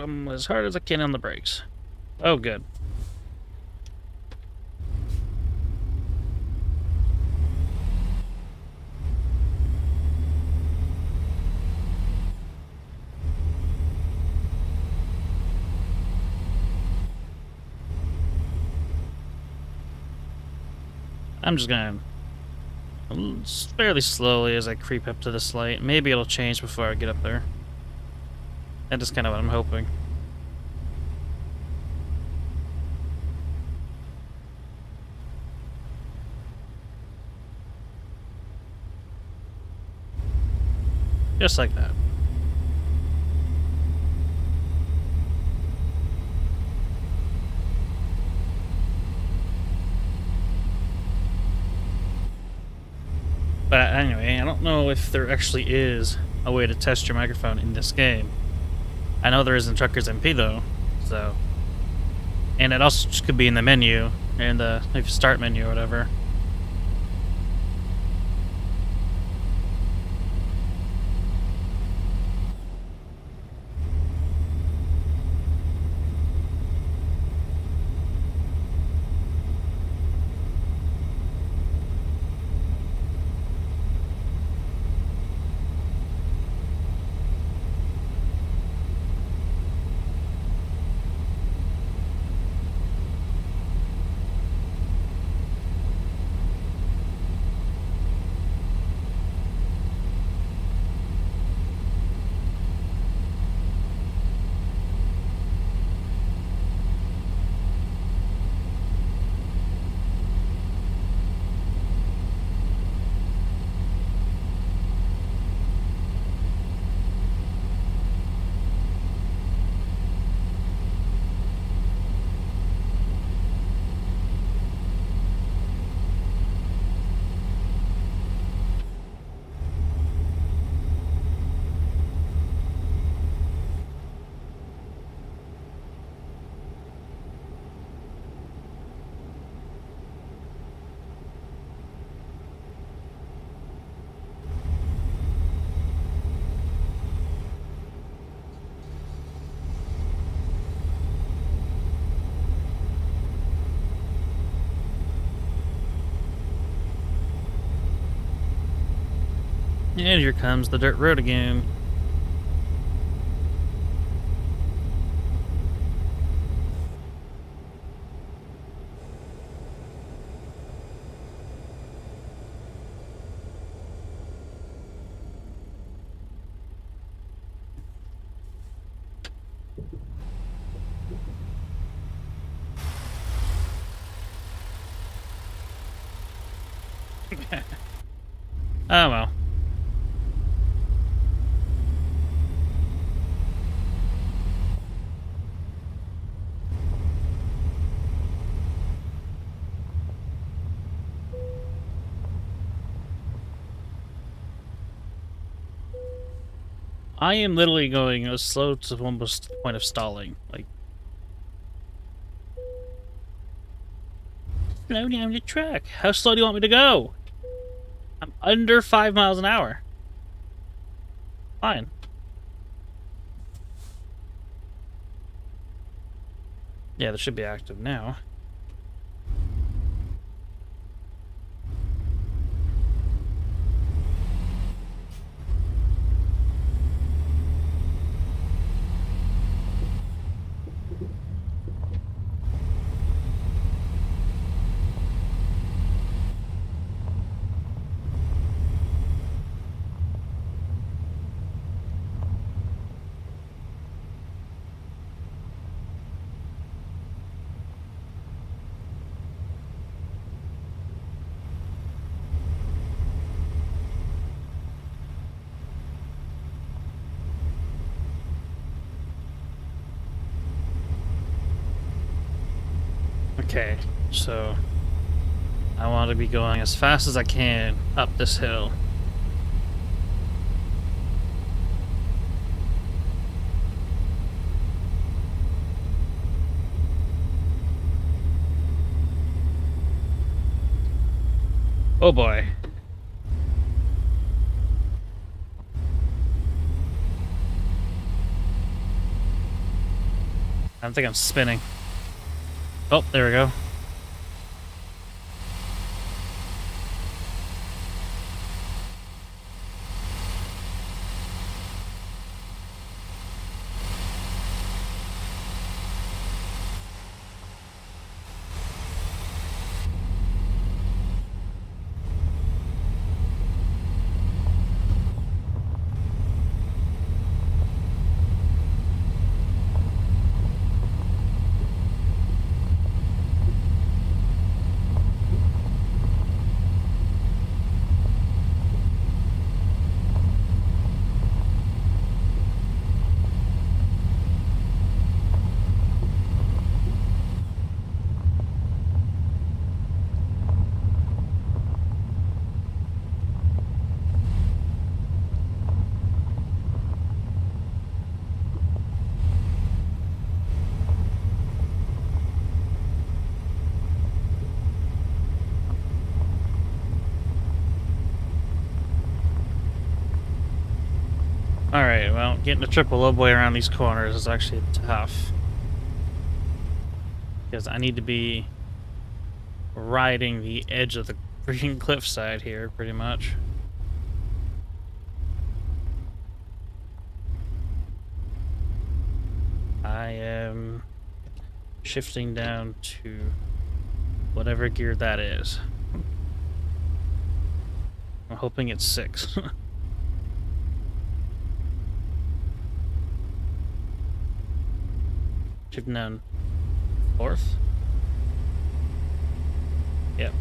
I'm as hard as I can on the brakes. Oh, good. I'm just gonna fairly slowly as I creep up to this light. Maybe it'll change before I get up there. That is kind of what I'm hoping. Just like that. But anyway, I don't know if there actually is a way to test your microphone in this game. I know there is in Truckers MP though, so. And it also could be in the menu, in the maybe start menu or whatever. And here comes the dirt road again. Oh well. I am literally going as slow to almost the point of stalling. Like, slow down the truck. How slow do you want me to go? I'm under 5 miles an hour. Fine. Yeah, this should be active now. Okay, so I want to be going as fast as I can up this hill. Oh boy. I think I'm spinning. Oh, there we go. Alright, well, getting a triple low boy around these corners is actually tough. Because I need to be riding the edge of the freaking cliffside here, pretty much. I am shifting down to whatever gear that is. I'm hoping it's 6. Shifting down 4th? Yep.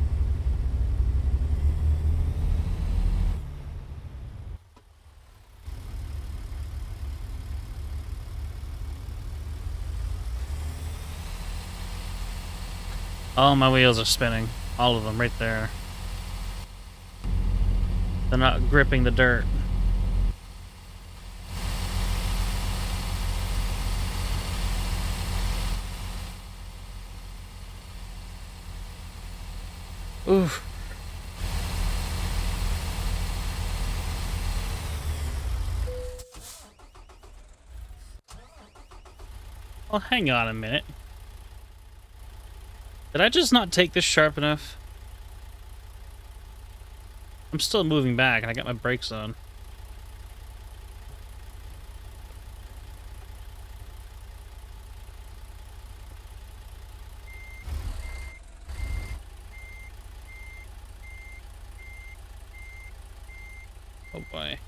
All my wheels are spinning. All of them right there. They're not gripping the dirt. Oof. Well, hang on a minute. Did I just not take this sharp enough? I'm still moving back and I got my brakes on. Oh boy.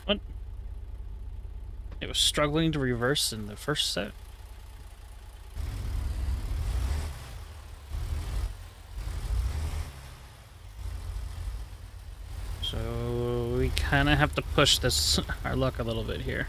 What? It was struggling to reverse in the first set. So we kind of have to push this our luck a little bit here.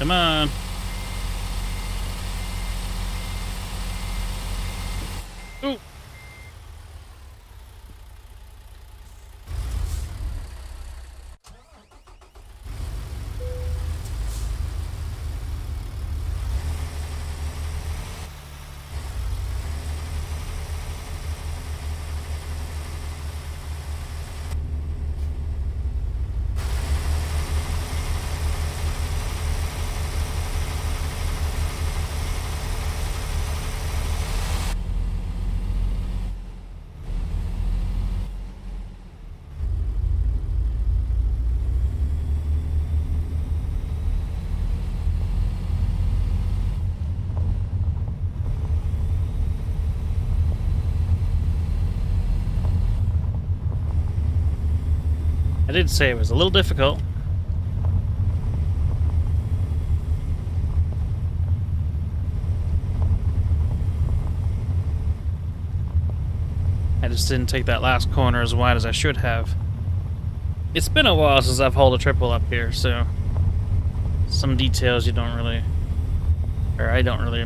Come on. Ooh. I did say it was a little difficult. I just didn't take that last corner as wide as I should have. It's been a while since I've hauled a triple up here, so some details you don't really, or I don't really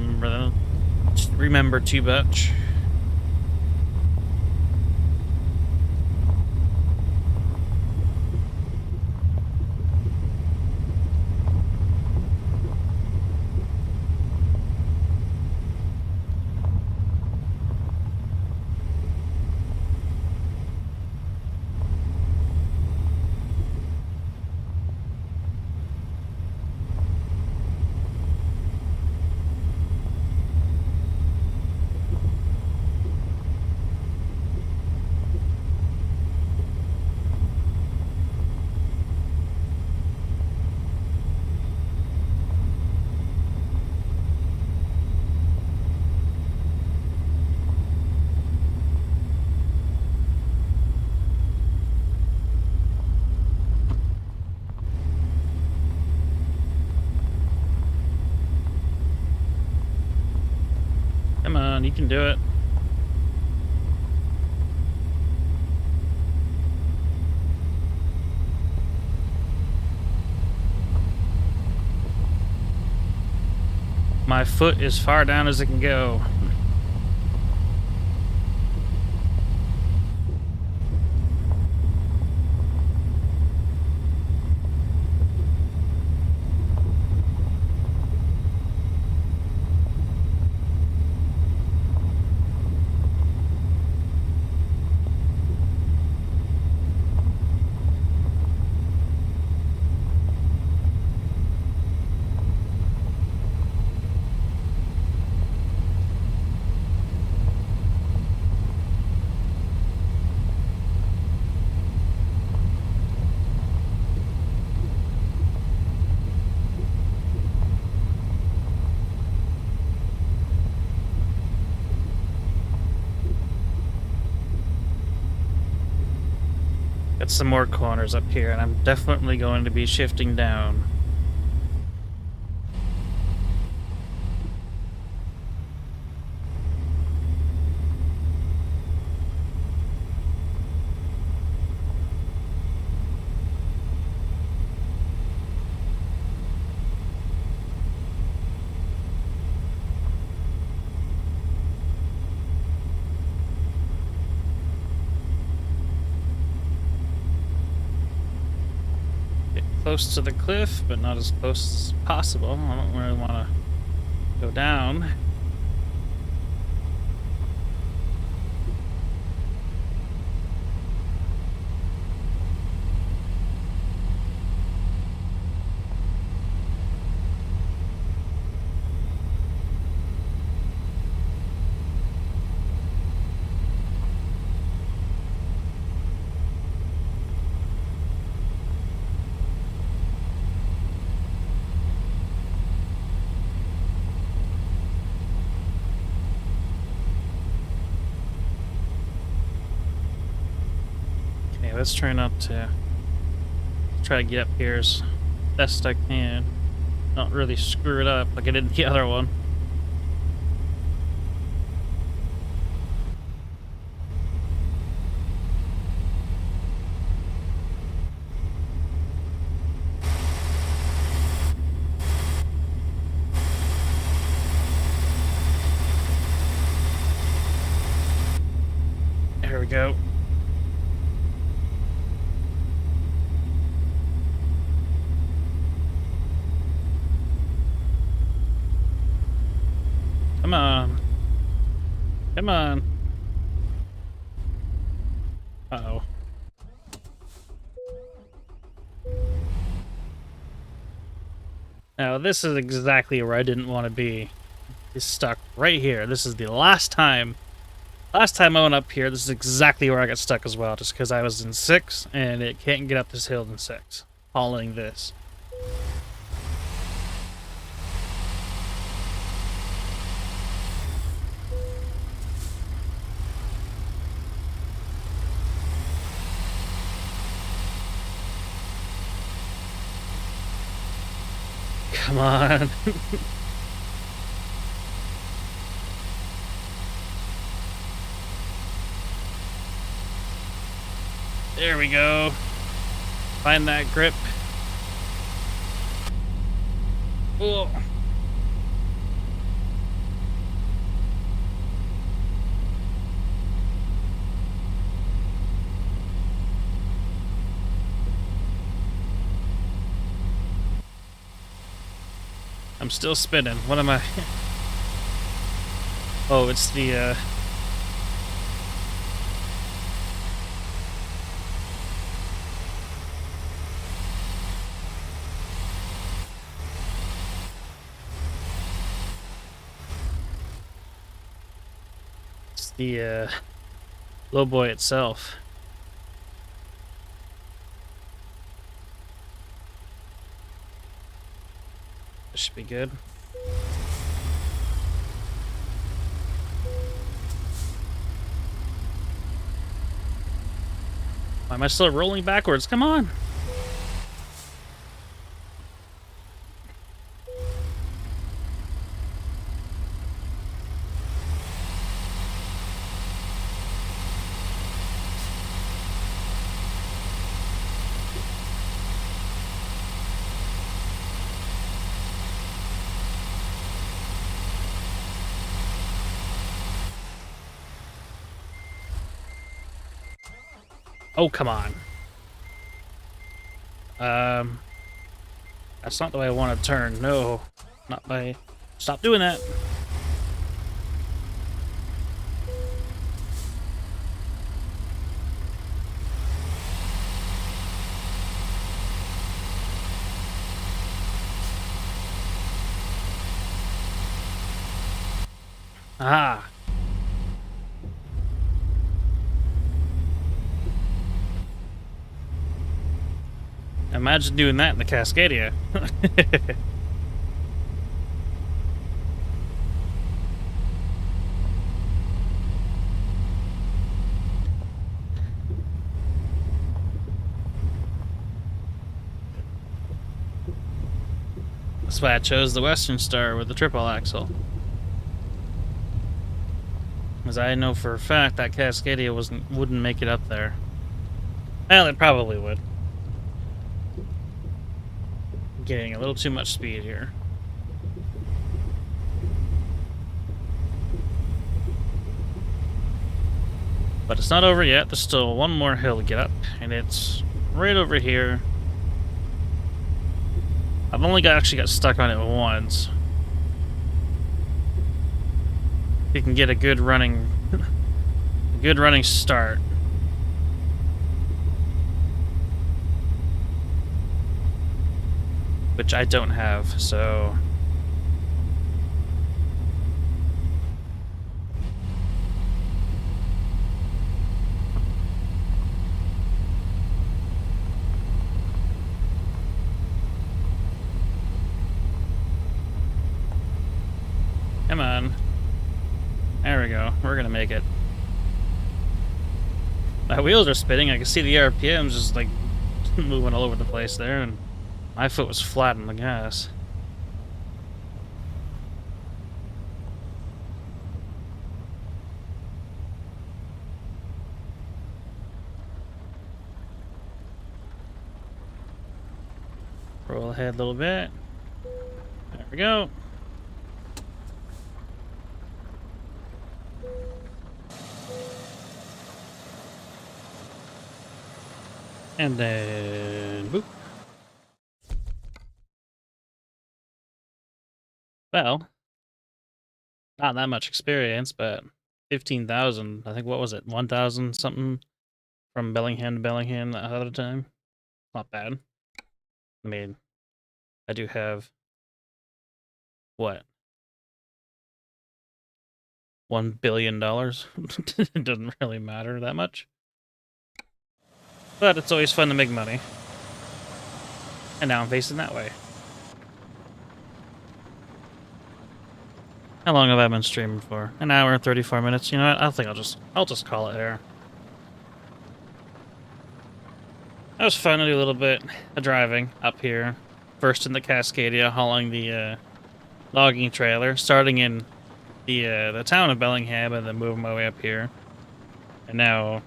remember too much. Come on, you can do it. My foot is far down as it can go. Got some more corners up here, and I'm definitely going to be shifting down. Close to the cliff, but not as close as possible. I don't really want to go down. Let's try not to try to get up here as best I can. Not really screw it up like I did the other one. There we go. Come on. Come on. Uh-oh. Now, this is exactly where I didn't want to be. It's stuck right here. This is the last time. Last time I went up here, this is exactly where I got stuck as well, just because I was in 6, and it can't get up this hill in 6. Hauling this. come on. There we go. Find that grip. Oh. I'm still spinning. What am I? Oh, it's the low boy itself. This should be good. Why am I still rolling backwards? Come on. Oh, come on. That's not the way I want to turn. No, not by... Stop doing that. Ah. Imagine doing that in the Cascadia. That's why I chose the Western Star with the triple axle. Because I know for a fact that Cascadia wouldn't make it up there. Well, it probably would. Getting a little too much speed here. But it's not over yet. There's still one more hill to get up, and it's right over here. I've only actually got stuck on it once. You can get a good running start. Which I don't have, so... Come on. There we go. We're gonna make it. My wheels are spinning. I can see the RPMs just like moving all over the place there, and my foot was flat on the gas. Roll ahead a little bit. There we go. And then, boop. Well, not that much experience, but 15,000. I think, what was it? 1,000 something from Bellingham to Bellingham that other time. Not bad. I mean, I do have, what? $1 billion. It doesn't really matter that much. But it's always fun to make money. And now I'm facing that way. How long have I been streaming for? An hour and 34 minutes. You know what? I think I'll just call it there. That was fun to do a little bit of driving up here. first in the Cascadia, hauling the logging trailer, starting in the town of Bellingham, and then moving my way up here. And now,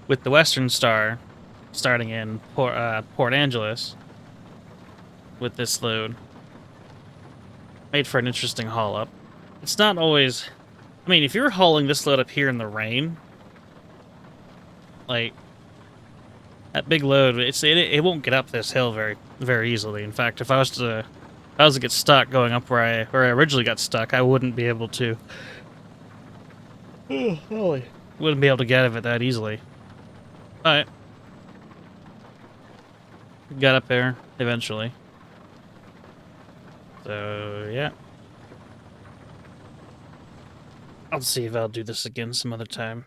with the Western Star, starting in Port Angeles, with this load, made for an interesting haul up. It's not always... I mean, if you're hauling this load up here in the rain, like, that big load, it won't get up this hill very easily. In fact, if I was to get stuck going up where I originally got stuck, I wouldn't be able to. Wouldn't be able to get out of it that easily. But got up there eventually. So yeah. I'll see if I'll do this again some other time.